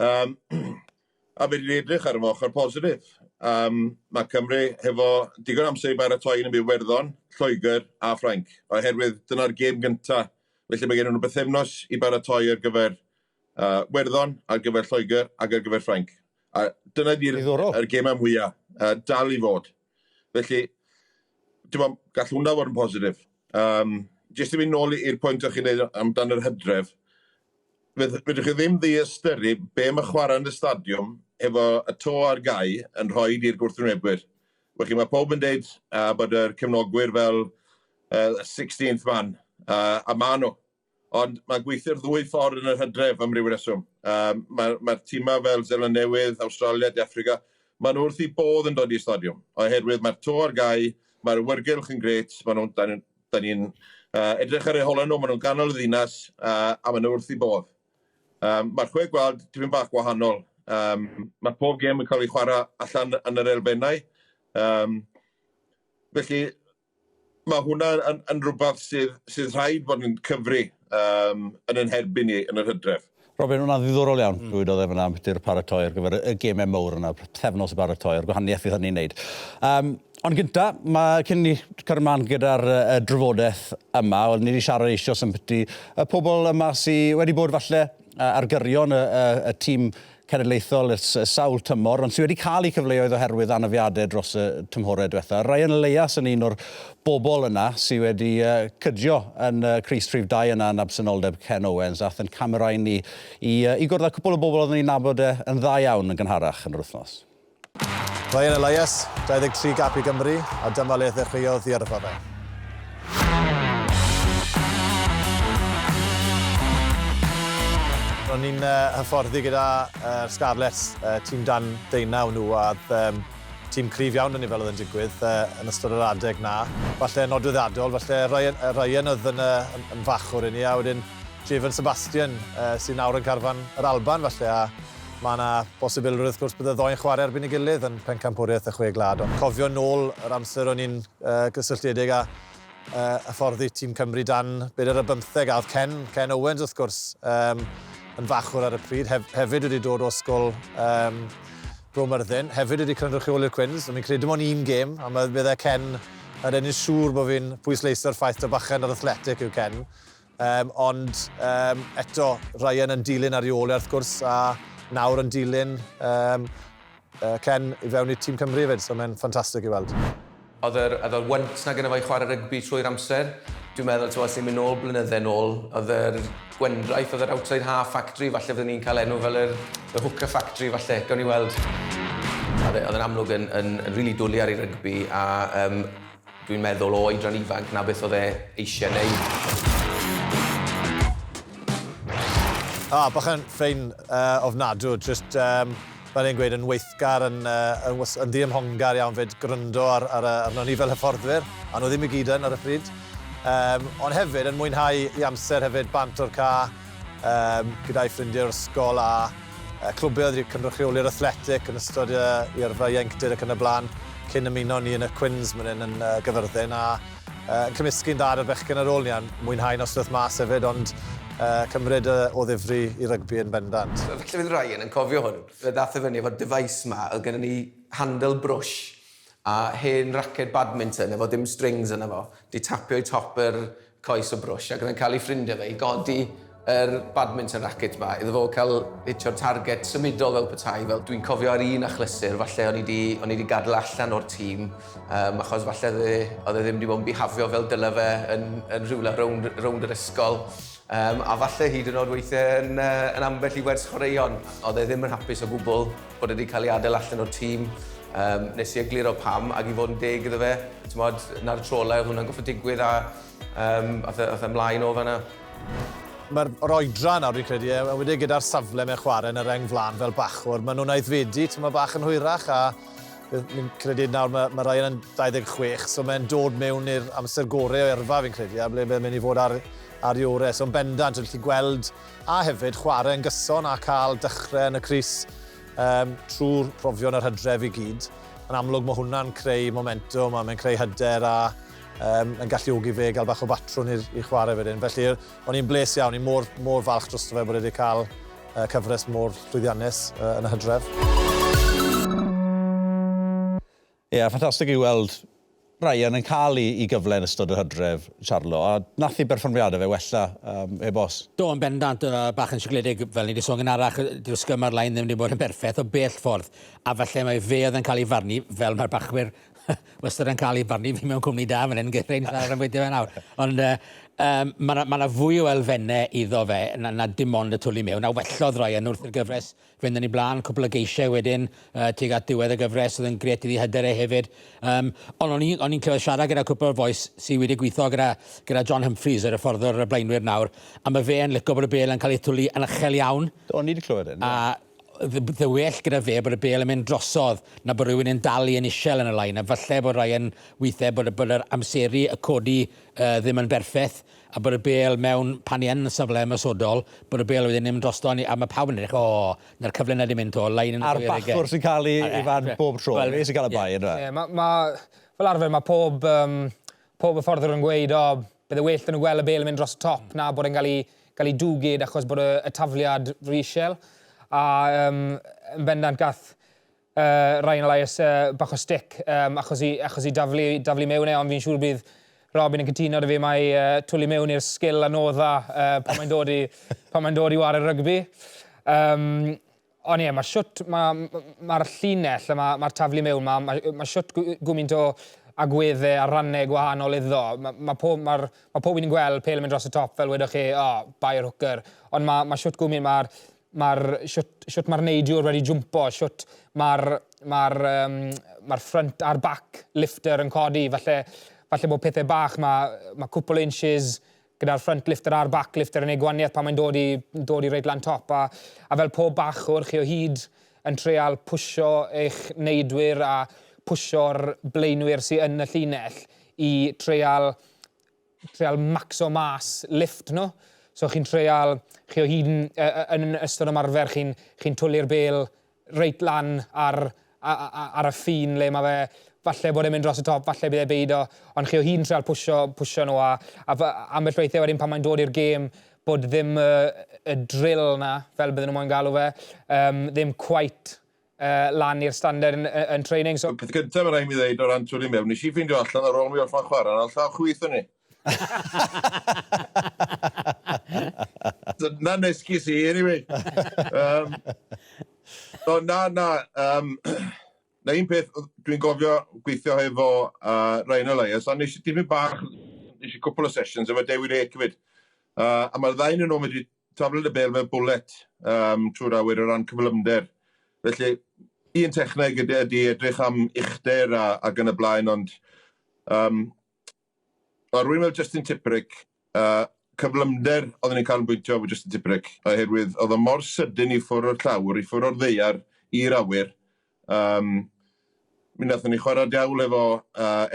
Speaker 4: A fe wedi edrych ar y moch ar positif. Mae Cymru hefo digon amser i baratoi yn Iwerddon, Lloegr a Ffrainc. Oherwydd dyna'r gêm gyntaf. Felly mae gen nhw bythefnos i baratoi ar gyfer Iwerddon, ar gyfer Lloegr ac ar gyfer Ffrainc. A dyna di'r gêm am mwyaf. Dal i fod. Felly, gall hwnna fod yn positif. Jyst i fynd nôl i'r pwynt o'ch chi'n neud amdan yr hydref, fydwch chi ddim ddiastyru be mae chwarae yn y stadiwm efo y to ar gau yn rhoi i'r gwrthwynebwyr. Mae pob yn deud bod yr cefnogwyr fel 16th man, a ma nhw. Ond mae'n gweithio'r ddwy ffordd yn yr hydref am ryw reswm. Mae'r tîmau fel Zeland Newydd, Awstralia, Africa, maen nhw wrth i bodd yn dod i'r stadiwm. Oherwydd mae'r to ar gau, mae'r wyrgylch yn gret, da ni'n edrych ar eu holen nhw, maen nhw'n ganol y ddinas, a maen nhw wrth i bodd. Mae'r Chwe Gwlad tipyn bach gwahanol. Mae pob gêm yn cael ei chwarae allan yn yr elfennau. Felly, mae hwnna yn rhywbeth sydd rhaid bod yn cyfri yn herbyn ni yn yr hydref.
Speaker 2: Robin, hwnna'n ddiddorol iawn. Rwy'n dod efo yna beth paratoi ar gyfer y gemau mawr yna, thefnos y paratoi ar gwahaniaeth fydd hynny'n neud. Ond gynta, cyn ni cyrman gyda'r drafodaeth yma, oedd ni wedi siarad eisoes am beth y pobl yma sydd wedi bod falle ar gyrion y tîm cenedlaethol sawl tymor, ond sydd wedi cael eu cyfleoedd oherwydd anafiadau dros y tymhorau diwethaf. Ryan Leias yn un o'r bobl yna sydd wedi cydio yn Crys Trif 2 yna yn absynoldeb Ken Owens, ath yn camerain ni i gwrdd â cwbl o bobl oedd ni'n nabod yn dda iawn yn gynharach yn yr wythnos.
Speaker 8: Ryan Leias, 23 gap i Gymru, a dyma le ddechreuodd i yrfa fe. Ro'n ni'n hyfforddi gyda Sgarles, tîm dan deunaw nhw, a tîm cryf iawn yn ni fel oedd yn digwydd yn ystod yr adeg na. Falle nodweddiadol, falle Ryan oedd yn fachwr i ni, a wedyn Ifan Sebastian sy'n nawr yn carfan yr Alban falle, a mae yna bosibilrwydd wrth gwrs bydd y ddou'n chwarae erbyn ei gilydd yn Bencampwriaeth y Chwe Gwlad. Ond cofio nôl yr amser o'n i'n gysylltiedig â hyfforddi tîm Cymru dan beder y 15 a oedd Ken Owens wrth gwrs yn fachwr ar y pryd. Hefyd wedi dod o ysgol Bromyrddin. Hefyd wedi cynrychioli'r Quins. Mi'n credu mewn un gêm, a bydde Ken yn ennill siŵr bod fi'n pwysleisio'r ffaith o bachan ar athletic yw Ken. Ond eto, Ryan yn dilyn ar ôl wrth gwrs, a nawr yn dilyn Ken i fewn i tîm Cymru fyd, so mae'n ffantastig i weld.
Speaker 9: Oedd yr wynt na gyda fe i chwarae rygbi trwy'r amser. Dwi'n meddwl, os ni'n mynd nôl blynydde nôl, oedd yr gwendraeth, oedd yr outside half factory, falle fyddwn ni'n cael enw fel yr hooker factory, falle, gawn ni weld. Oedd yn amlwg yn rili dwlu ar ei rygbi, a dwi'n meddwl o oedran ifanc na beth oedd eisiau neud.
Speaker 8: Bach yn ffein ofnadw, just fel ni'n gweud yn weithgar, yn ddiymhongar iawn fyd gryndo ar ni fel hyfforddwyr, a nhw ddim i gyd ar y pryd. Ond hefyd yn mwynhau i amser hefyd bant o'r ca gyda'i ffrindiau'r ysgol a clwbau oedd wedi cynrychioli'r athletic yn ystod i'r yrfa ieuenctid ac yn y blaen cyn ymuno ni yn y Quins mynd yn Gyfyrddin, a yn cymysgu'n dda ar y bechgyn ar ôl ni, a mwynhau noswaith mas hefyd, ond cymryd o ddifri i rygbi yn bendant.
Speaker 9: Felly fydd Ryan yn cofio hwn. Fe ddath y fyny efo'r device ma, oedd gennym ni handle brush a hen raced badminton efo dim strings yna fo. Di tapio i top yr coes o brush ac yn cael ei ffrindiau fe i godi yr badminton racket ma, iddo fo cael hitio'r target symudol fel petai. Fel dwi'n cofio ar un achlysur, falle o'n i di gadael allan o'r tîm, achos falle oedd e ddim wedi bod yn bihafio fel dyle fe yn rhywle rownd yr ysgol. A falle hyd yn oed weithiau yn ambell i wers chwaraeon. Oedd e ddim yn hapus o gwbl bod e wedi cael ei adael allan o'r tîm. Nes i egluro pam ac i fod yn deg iddo fe. Na'r trolau oedd hwnna'n goffa digwydd a ath ymlaen o fanna.
Speaker 8: Mae'r oedran nawr, dwi'n credu, wedi gyda'r safle mewn chwarae yn yr eng flan fel bachwr. Maen nhw'n aeddfedu, ti'n bach yn hwyrach, a fi'n credu nawr mae Ryan yn 26, so mae'n dod mewn i'r amser gorau o yrfa, fi'n credu, a ble mae'n mynd i fod ar ei orau. So yn bendant, dwi'n gallu gweld, a hefyd chwarae yn gyson a cael dechrau yn y crys trwy'r profion yr hydref i gyd. yn amlwg mae hwnna'n creu momentum a mae'n creu hyder a yn galluogi fe gael bach o batrwn i chwarae wedyn. Felly o'n i'n bles iawn, o'n i'n mor falch drosto fe bod wedi cael cyfres mor llwyddiannus yn y Hydref.
Speaker 2: Ie, ffantastig i weld Ryan yn cael i gyfle yn ystod y Hydref, Charlo, a nath i berfformiadau fe wella e-bos.
Speaker 3: Do, yn bendant bach yn sigledig, fel ni wedi sôn yn arach, dyw Sgarmes arlein ddim wedi bod yn berffaith o bell ffordd, a falle mae fe oedd yn cael ei farnu, fel mae'r bachwyr wastad yn cael ei farnu, fi mewn cwmni da, fan hyn gyda'n llawer yn fwydio fe nawr. Ond mae yna fwy o elfennau iddo fe na dim ond y twli mewn, a wellodd Ryan wrth i'r gyfres fynd yn ei blaen, cwpl o geisiau wedyn, tuag at diwedd y gyfres, oedd yn gret iddi hyder e hefyd. Ond o'n i'n clywed siarad gyda cwpl o'r boes sydd wedi gweithio gyda John Humphreys, yr fforddwr y blaenwyr nawr, a mae fe yn licio bod y bel yn cael ei twli yn uchel iawn.
Speaker 2: O'n i wedi clywed hyn.
Speaker 3: Dde well gyda fe bod y bel yn mynd drosodd na bod rhywun yn dalu yn isel yn y lain, a falle bod Ryan weithiau bod yr amseru, y codi ddim yn berffaith, a bod y bel mewn pan i yn y safle ymysodol, bod y bel wedyn ddim yn drosodd, a mae pawb yn edrych, na'r cyfle na ddim mynd to, lain yn y
Speaker 2: A'r bachwr sy'n cael ei fan bob tro, fe sy'n cael y bai yna.
Speaker 1: Fel arfer, mae pob y fforddwr yn gweud, bydd y well yn gweld y bel yn mynd dros y top na bod e'n cael ei dwgyd achos bod y tafliad rhy isel. A yn bendant gath Ryan Elias bach o stick achos i daflu mewn ond fi'n siŵr bydd Robin yn cytuno dy fi mae twli mewn i'r sgil anodda pan mae'n dod i wario rygbi. Ond ie, mae'r llinell, mae'r taflu mewn, mae siwt gwmynt o agweddau a rannau gwahanol iddo. Mae pob un yn gweld pel yn mynd dros y top fel wedwch chi, bai'r hwcer. Ond mae siwt gwmynt, siwt mae'r neidiwr wedi jwmpo, siwt mae'r ffront a'r back lifter yn codi, falle bod pethau bach, mae cwpl o inches gyda'r front lifter a'r back lifter yn ei gwaniaeth pan mae'n dod i reit lan top, a fel pob bachwr chi o hyd yn treol pwysio eich neidwyr a pwysio'r blaenwyr sy'n yn y llinell i treol maxo mas lift nhw. So chi'n treol, chi o hyd yn ystod ymarfer, chi'n twli'r bel reit lan ar y ffin le mae fe, falle bod e'n mynd dros y top, falle bydd e beido, ond chi o hyd yn treol pwysio nhw a ambell weithiau wedyn pan mae'n dod i'r gêm bod ddim y drill na, fel bydden nhw moyn galw fe, ddim quite lan i'r standard yn training. So...
Speaker 4: Peth gyntaf mae'n rhaid mi ddeud o ran twli mewn, nes i ffeindio allan ar ôl mi orffan chwarae, yn allaw chwyth o'n ni. Na nesgus i, anyway. Na un peth dwi'n gofio gweithio efo Ryan Elias, a nes i dim bach, nes i cwpl o sessions efo Dewid Ekfyd. A mae'r ddain yn nhw wedi taflu y bel mewn bullet trwy'r awyr o ran cyflymder. Felly, un techneg ydy edrych am uchder ac yn y blaen, ond a rwy'n fel Justin Tipuric, cyflymder oedden ni'n cael yn bwyntio efo Justin Tipuric, oherwydd oedd o mor sydyn i ffwrdd o'r llawr, i ffwrdd o'r ddeiar i'r awyr. Mi nathon ni chwarae diawl efo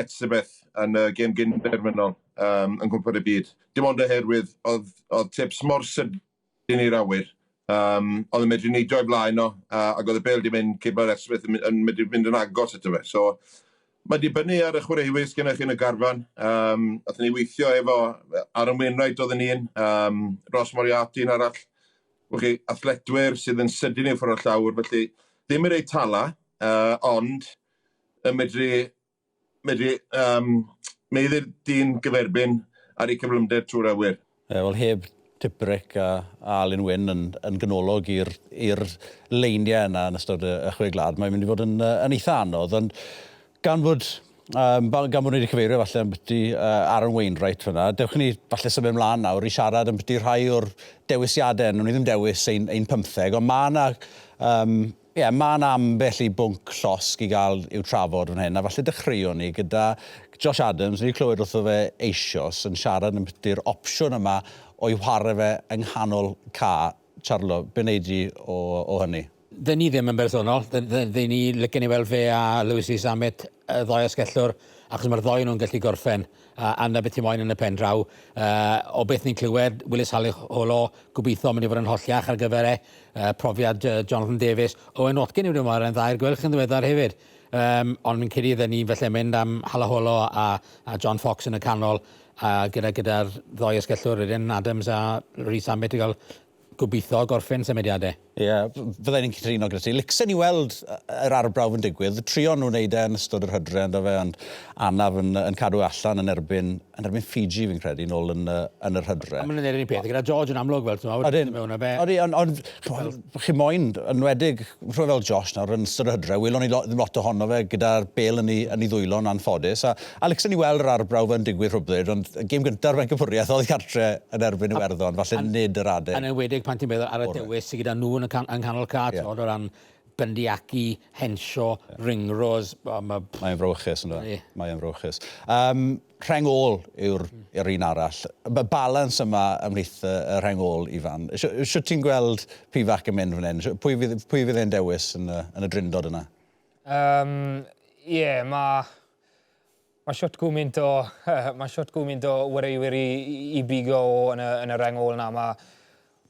Speaker 4: Etzebeth yn y gêm gynderfynol yn gwmpas y byd. Dim ond oherwydd oedd tips mor sydyn i'r awyr. Oedd yn medru neidio i blaen o, ac oedd y bel di mynd cebla'r Etzebeth yn medru mynd yn agos eto fe. So, mae dibynnu ar y chwaraewyr gennych chi yn y garfan. Athyn ni weithio efo Aaron Wainwright oedd yn un, Ross Moriarty yn arall. Chi, athletwyr sydd yn sydyn i ffwrdd o'r llawr, felly ddim yn ei tala, ond yn medru meiddir dyn gyferbyn ar ei cyflymder trwy'r awyr.
Speaker 2: Wel, heb Tipuric a Alun Wyn yn ganolog i'r leiniau yna yn ystod y Chwe Gwlad, mae'n mynd i fod yn eitha anodd, ond gan bod ni wedi cyfeirio falle yn byti Aaron Wainwright fyna, dewch ni falle symud ymlaen nawr i siarad yn byti rhai o'r dewisiadau, nhw'n i ddim dewis ein 15, ond mae yna ambell i bwnc llosg i gael i'w trafod fan hyn, a falle dechreuon ni gyda Josh Adams, ni clywed wrtho fe eisoes yn siarad yn byty'r opsiwn yma o'i chwarae fe yng nghanol ca. Charlo, be wneud i o hynny?
Speaker 3: Dyn ni ddim yn bersonol. Dyn ni lycyn i weld fe a Lewis Rhys Amet, y ddoi asgellwr, achos mae'r ddoi nhw'n gallu gorffen a na beth i moyn yn y pen draw. O beth ni'n clywed, Willis Holo, gobeithio mynd i fod yn holliach ar gyfer profiad Jonathan Davies. Owen Watkin yw ddim yn dda i'r gwelch yn ddiweddar hefyd. Ond mi'n credu iddyn ni felly mynd am Halaholo a John Fox yn y canol gyda'r ddoi ysgellwr ydyn Adams a Rhys Ambit i gael gobeithio gorffen symudiadau.
Speaker 2: Ie, fyddai'n ni'n cytuno gyda ti. Licsen i weld yr arbrawf yn digwydd. Trio nhw'n wneud yn ystod yr hydre, ynddo fe, ond Anaf yn cadw allan yn erbyn Fiji fi'n credu, nôl yn yr hydre.
Speaker 3: Mae'n neud un peth, gyda George yn amlwg fel,
Speaker 2: ond chi moyn, enwedig, rhywun fel Josh nawr, yn ystod yr hydre, welon ni ddim lot ohono fe gyda'r bel yn ei ddwylo'n anffodus. A licsen i weld yr arbrawf yn digwydd rhywbryd, ond gêm gyntaf Bencampwriaeth oedd gartre yn erbyn Iwerddon, falle nid yr adeg.
Speaker 3: Yn enwedig pan ti'n meddwl ar y dewis sydd gyda nhw yn canol cat, o ran Bendiaki, Henshaw, Ringrose.
Speaker 2: Mae'n frwchus, ynddo? Mae'n frwchus. Rheng ôl yw'r un arall. Y balans yma ymhlith y rheng ôl, Ifan. Sio ti'n gweld Pifac yn mynd fan hyn? Pwy fydd e'n dewis yn y drindod yna?
Speaker 1: Ie, mae siwt gwmynt o wyreuwyr i bigo yn y rheng ôl yna.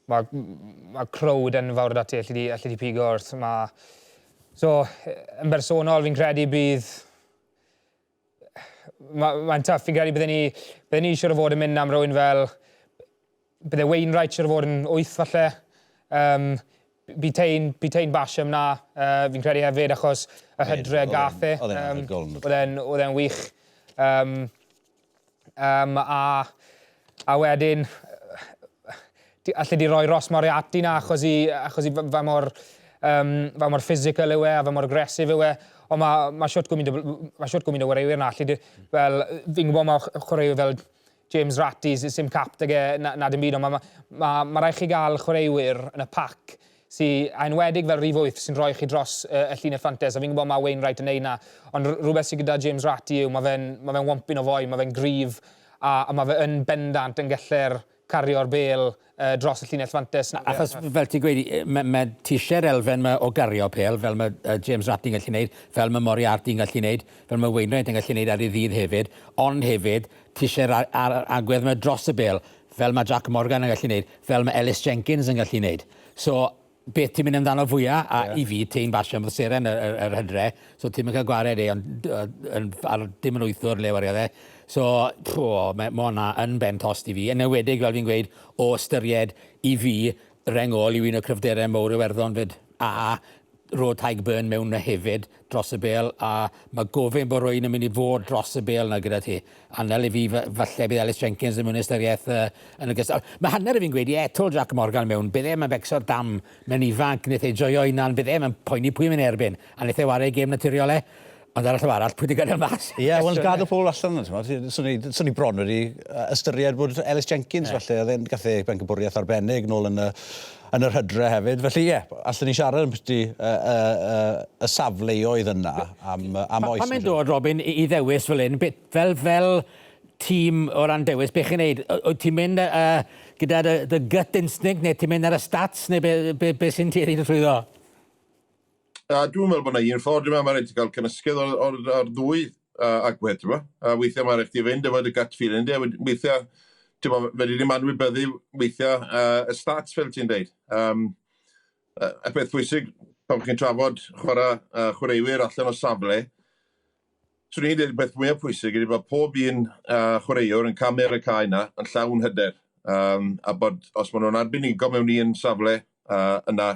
Speaker 1: Mae crowd yn fawr dati allu di pigo wrth. So, yn bersonol, fi'n credu bydd... Mae'n tuff, fi'n credu bydden ni siwr o fod yn mynd am rhywun fel... Bydde Wainwright siwr o fod yn 8 falle. Bitein Basham na, fi'n credu hefyd, achos y hydre gath e. Oedd e'n wych. A wedyn... Allu di roi Ross Moriarty na, achos i fa mor physical yw e, a fa mor aggressive yw e. Ond mae siwt gwmynt o wyreuwyr na. Fi'n gwybod mae chwaraewyr fel James Ratty, sy'n cap ag na dim byd, ond mae rhaid chi gael chwaraewyr yn y pac sy'n enwedig fel rhif 8 sy'n rhoi chi dros y llun ffantes. A fi'n gwybod mae Wainwright yn neud na. Ond rhywbeth sydd gyda James Ratty yw, mae fe'n wampyn o foi, mae fe'n gryf, a mae fe yn bendant yn gellir cario'r bel dros y llinell fantes.
Speaker 3: Achos fel ti'n gweud, mae tisie'r elfen o gario pêl, fel mae James Ratty'n gallu gwneud, fel mae Moriarty'n gallu gwneud, fel mae Wainwright yn gallu gwneud ar ei ddydd hefyd, ond hefyd tisie'r agwedd mae dros y bel, fel mae Jack Morgan yn gallu gwneud, fel mae Ellis Jenkins yn gallu gwneud. So, beth ti'n mynd amdano fwyaf, a i fi, ti'n basio am ddyseren yr hydre, so ti'n mynd cael gwared ond dim yn wythwr le wariodd e. So, mae hwnna yn ben tost i fi. Yn ewedig, fel fi'n gweud, o ystyried i fi, reng ôl i un o cryfderau mowr Iwerddon fyd. A Road Tyburn mewn na hefyd dros y bel, a mae gofyn bod rwy'n yn mynd i fod dros y bel na gyda ti. A nel i fi, falle bydd Ellis Jenkins yn mynd ystyriaeth yn y gystal. Mae hanner i fi'n gweud i eto Jack Morgan mewn, bydd e'n becso'r dam mewn ifanc, wnaeth ei joio unan, bydd e'n poeni pwy mynd erbyn, a wnaeth ei wario gêm naturiol e. Ond ar y llaw arall, pwy di gadael mas?
Speaker 2: Ie, wel, gadael Paul allan yna. Swn i bron wedi ystyried bod Ellis Jenkins, falle, oedd e'n gath ei Bencampwriaeth arbennig nôl yn yr hydre hefyd. Felly, ie, allan ni siarad yn byti y safleoedd yna am oes.
Speaker 3: Pan mae'n dod, Robin, i ddewis fel un, fel tîm o ran dewis, beth chi'n neud? Wyt ti'n mynd gyda dy gut instinct, neu ti'n mynd ar y stats, neu beth sy'n ti rhaid trwyddo?
Speaker 4: Dwi'n meddwl bod yna un ffordd yma, mae'n rhaid i gael cynysgydd o'r ddwy agwedd, ti'n bo? Weithiau mae'n rhaid i fynd efo dy gut feeling, weithiau, ti'n bo, fe wedi anwybyddu weithiau y stats fel ti'n deud. Y peth pwysig, pan chi'n trafod chwaraewyr allan o safle, swn i'n dweud y peth mwyaf pwysig ydy bod pob un chwaraewr yn camer y cae yna yn llawn hyder. A bod, os maen nhw'n arbenigo mewn un safle yna,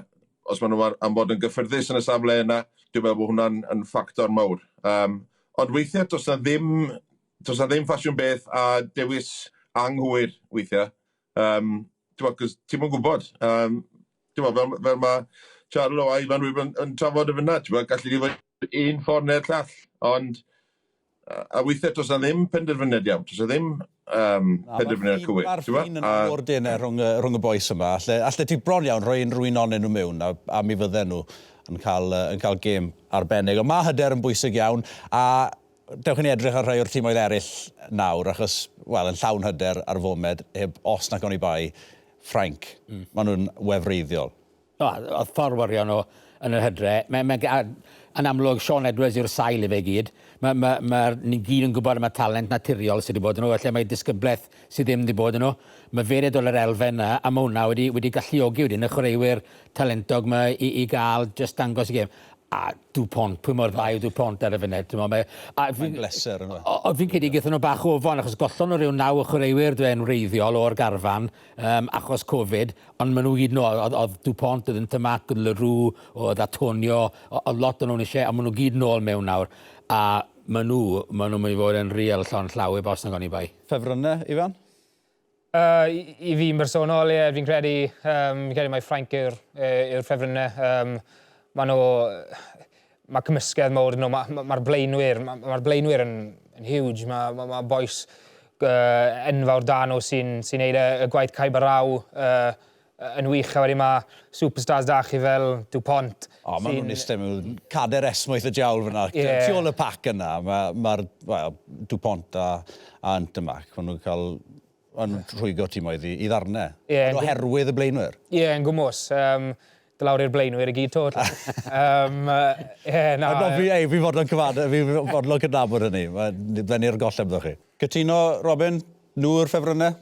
Speaker 4: os maen nhw am bod yn gyffyrddus yn y safle yna, dwi'n meddwl bod hwnna'n ffactor mawr. Ond weithiau, does na ddim ffasiwn beth a dewis anghywir weithiau. Ti'n mwyn gwybod. Fel mae Charlo a Ifan Phillips yn trafod y fyna, gallu di fod un ffordd neu'r llall. Ond a weithiau, does na ddim penderfyniad iawn. Does na ddim penderfyniad cywir.
Speaker 2: Mae'r ffin yn ordinau rhwng y boes yma. Alle ti bron iawn rhoi unrhyw un nhw mewn a mi fydden nhw yn cael gêm arbennig. Ond mae hyder yn bwysig iawn a dewch ni edrych ar rhai o'r tîmoedd eraill nawr achos, wel, yn llawn hyder ar fomed heb os nac o'n i bai Ffrainc. Maen nhw'n wefreiddiol.
Speaker 3: Oedd ffordd wario nhw yn y hydre. Yn amlwg, Sean Edwards yw'r sail i fe gyd. Ni gyd yn gwybod am y talent naturiol sydd wedi bod yn nhw, felly mae disgyblaeth sydd ddim wedi bod yn nhw. Mae feredol yr elfen yna, a mae hwnna wedi galluogi wedyn y chwaraewyr talentog yma i gael just dangos i gêm. a Dupont, pwy mor dda yw Dupont ar y funud.
Speaker 2: Mae'n bleser yn
Speaker 3: o fi'n credu gyda nhw bach o ofon, achos gollon nhw rhyw 9 o chwaraewyr dwi'n wreiddiol o'r garfan achos Covid, ond maen nhw hyd yn ôl, oedd Dupont, oedd yn Tymac, oedd Leroux, oedd Antonio, oedd lot o'n nhw'n eisiau, a maen nhw gyd yn ôl mewn nawr. A maen nhw'n mynd i fod yn real llon llaw i bos na goni bai.
Speaker 2: Ffefrynnau, Ifan?
Speaker 1: I fi'n bersonol, fi'n credu mai Ffrainc yw'r ffefrynnau. Mae cymysgedd mawr yn nhw, mae'r blaenwyr yn huge, mae boes enfawr dan o sy'n neud y gwaith caib a raw yn wych, a wedyn mae superstars da chi fel Dupont.
Speaker 2: Mae nhw'n eistedd mewn cader esmwyth y jawl fyna. Tu ôl y pac yna, mae'r Dupont a Antymac, maen nhw'n cael rhwygo tîmoedd i ddarnau. Oherwydd y blaenwyr.
Speaker 1: Yn gwmws. Dy lawr i'r blaenwyr i gyd tod.
Speaker 2: Fi fodlon cyfadau, fi fodlon cydnabod hynny. Fe'n i'r golleb ddech chi. Cytuno, Robin, nhw'r ffefrynnau?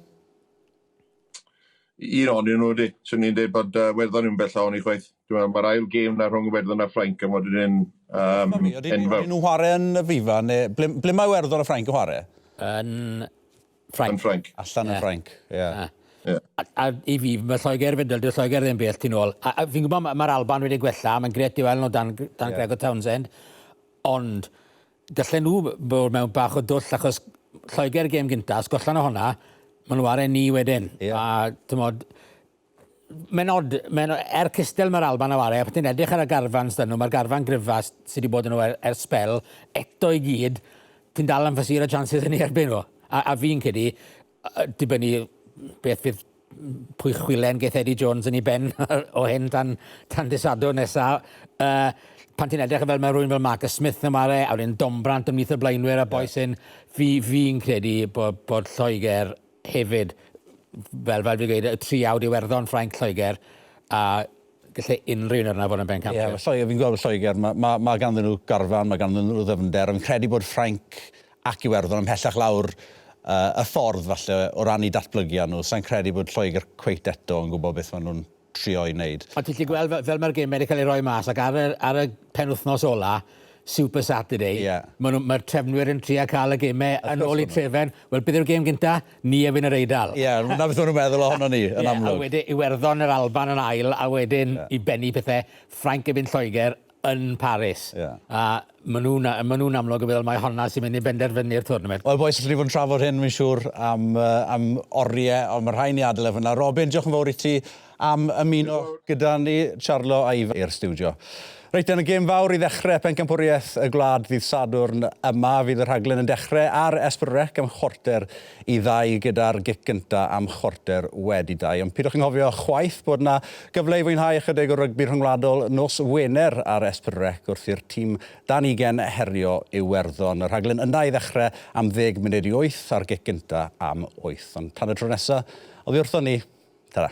Speaker 4: Un o'n nhw di. Swn i'n dweud bod Iwerddon yw'n bell lawn i chwaith. Mae'r ail gêm na rhwng Iwerddon a Ffrainc yn fod yn enfawr.
Speaker 2: Ydy nhw'n chwarae yn y Fifa, neu ble mae Iwerddon a Ffrainc yn chwarae?
Speaker 3: Yn Ffrainc.
Speaker 2: Allan yn Ffrainc, ie.
Speaker 3: A i fi, mae Lloegr fydol, dyw Lloegr ddim bell tu nôl. A fi'n gwybod mae'r Alban wedi gwella, mae'n gret i weld nhw dan Gregor Townsend, ond gallai nhw bod mewn bach o dwll, achos Lloegr gêm gyntas, gollan o hwnna, maen nhw ar ni wedyn. A tymod, mae'n cystel mae'r Alban a ware, a pan ti'n edrych ar y garfan sydd nhw, mae'r garfan gryfas sydd wedi bod yn nhw spel, eto i gyd, ti'n dal am ffasir y chances yn ei erbyn nhw. A fi'n credu, dibynnu beth fydd pwy chwilen geith Eddie Jones yn ei ben o hyn tan disado nesaf. Pan ti'n edrych fel mae rhywun fel Marcus Smith yn mare, a wedyn Dombrant ymlaeth y blaenwyr a boes hyn, fi'n credu bod Lloegr hefyd, fel fi gweud, y triawd Iwerddon, Ffrainc, Lloegr, a gallai unrhyw un arna fod yn Bencampwriaeth.
Speaker 2: Fi'n gweld Lloegr, mae ganddyn nhw garfan, mae ganddyn nhw ddyfnder, fi'n credu bod Ffrainc ac Iwerddon ymhellach lawr y ffordd falle o ran i datblygu nhw. Sa'n credu bod Lloegr cweit eto yn gwybod beth maen nhw'n trio i wneud.
Speaker 3: Ond ti'n gallu gweld fel mae'r gêm wedi cael ei roi mas ac ar y penwythnos ola, Super Saturday, mae'r trefnwyr yn trio cael y gemau yn ôl i trefen. Wel, bydd yw'r gêm gynta? Ni efyn yr Eidal.
Speaker 2: Na beth o'n nhw'n meddwl ohono ni, yn amlwg.
Speaker 3: A wedyn Iwerddon yr Alban yn ail, a wedyn i bennu pethau Ffrainc efyn Lloegr yn Paris. A maen nhw'n amlwg o feddwl mae honna sy'n mynd i benderfynu'r tournament.
Speaker 2: Wel, boes, allwn ni fod yn trafod hyn, mi'n siŵr, am oriau, ond mae'r rhain i adael efo yna. Robin, diolch yn fawr i ti am ymuno gyda ni, Charlo a Ifan i'r stiwdio. Reit, yn y gêm fawr i ddechrau Bencampwriaeth y Gwlad ddydd Sadwrn yma, fydd y rhaglen yn dechrau ar S4C am chwarter i 2 gyda'r gic gynta am chwarter wedi 2. Ond pidwch yn nghofio chwaith bod yna gyfle i fwynhau ychydig o rygbi rhyngwladol nos Wener ar S4C wrth i'r tîm dan 20 herio Iwerddon. Y rhaglen yna i ddechrau am 10 munud i 8 a'r gic gynta am 8. Ond tan y tro nesaf, oddi wrthon ni, tara.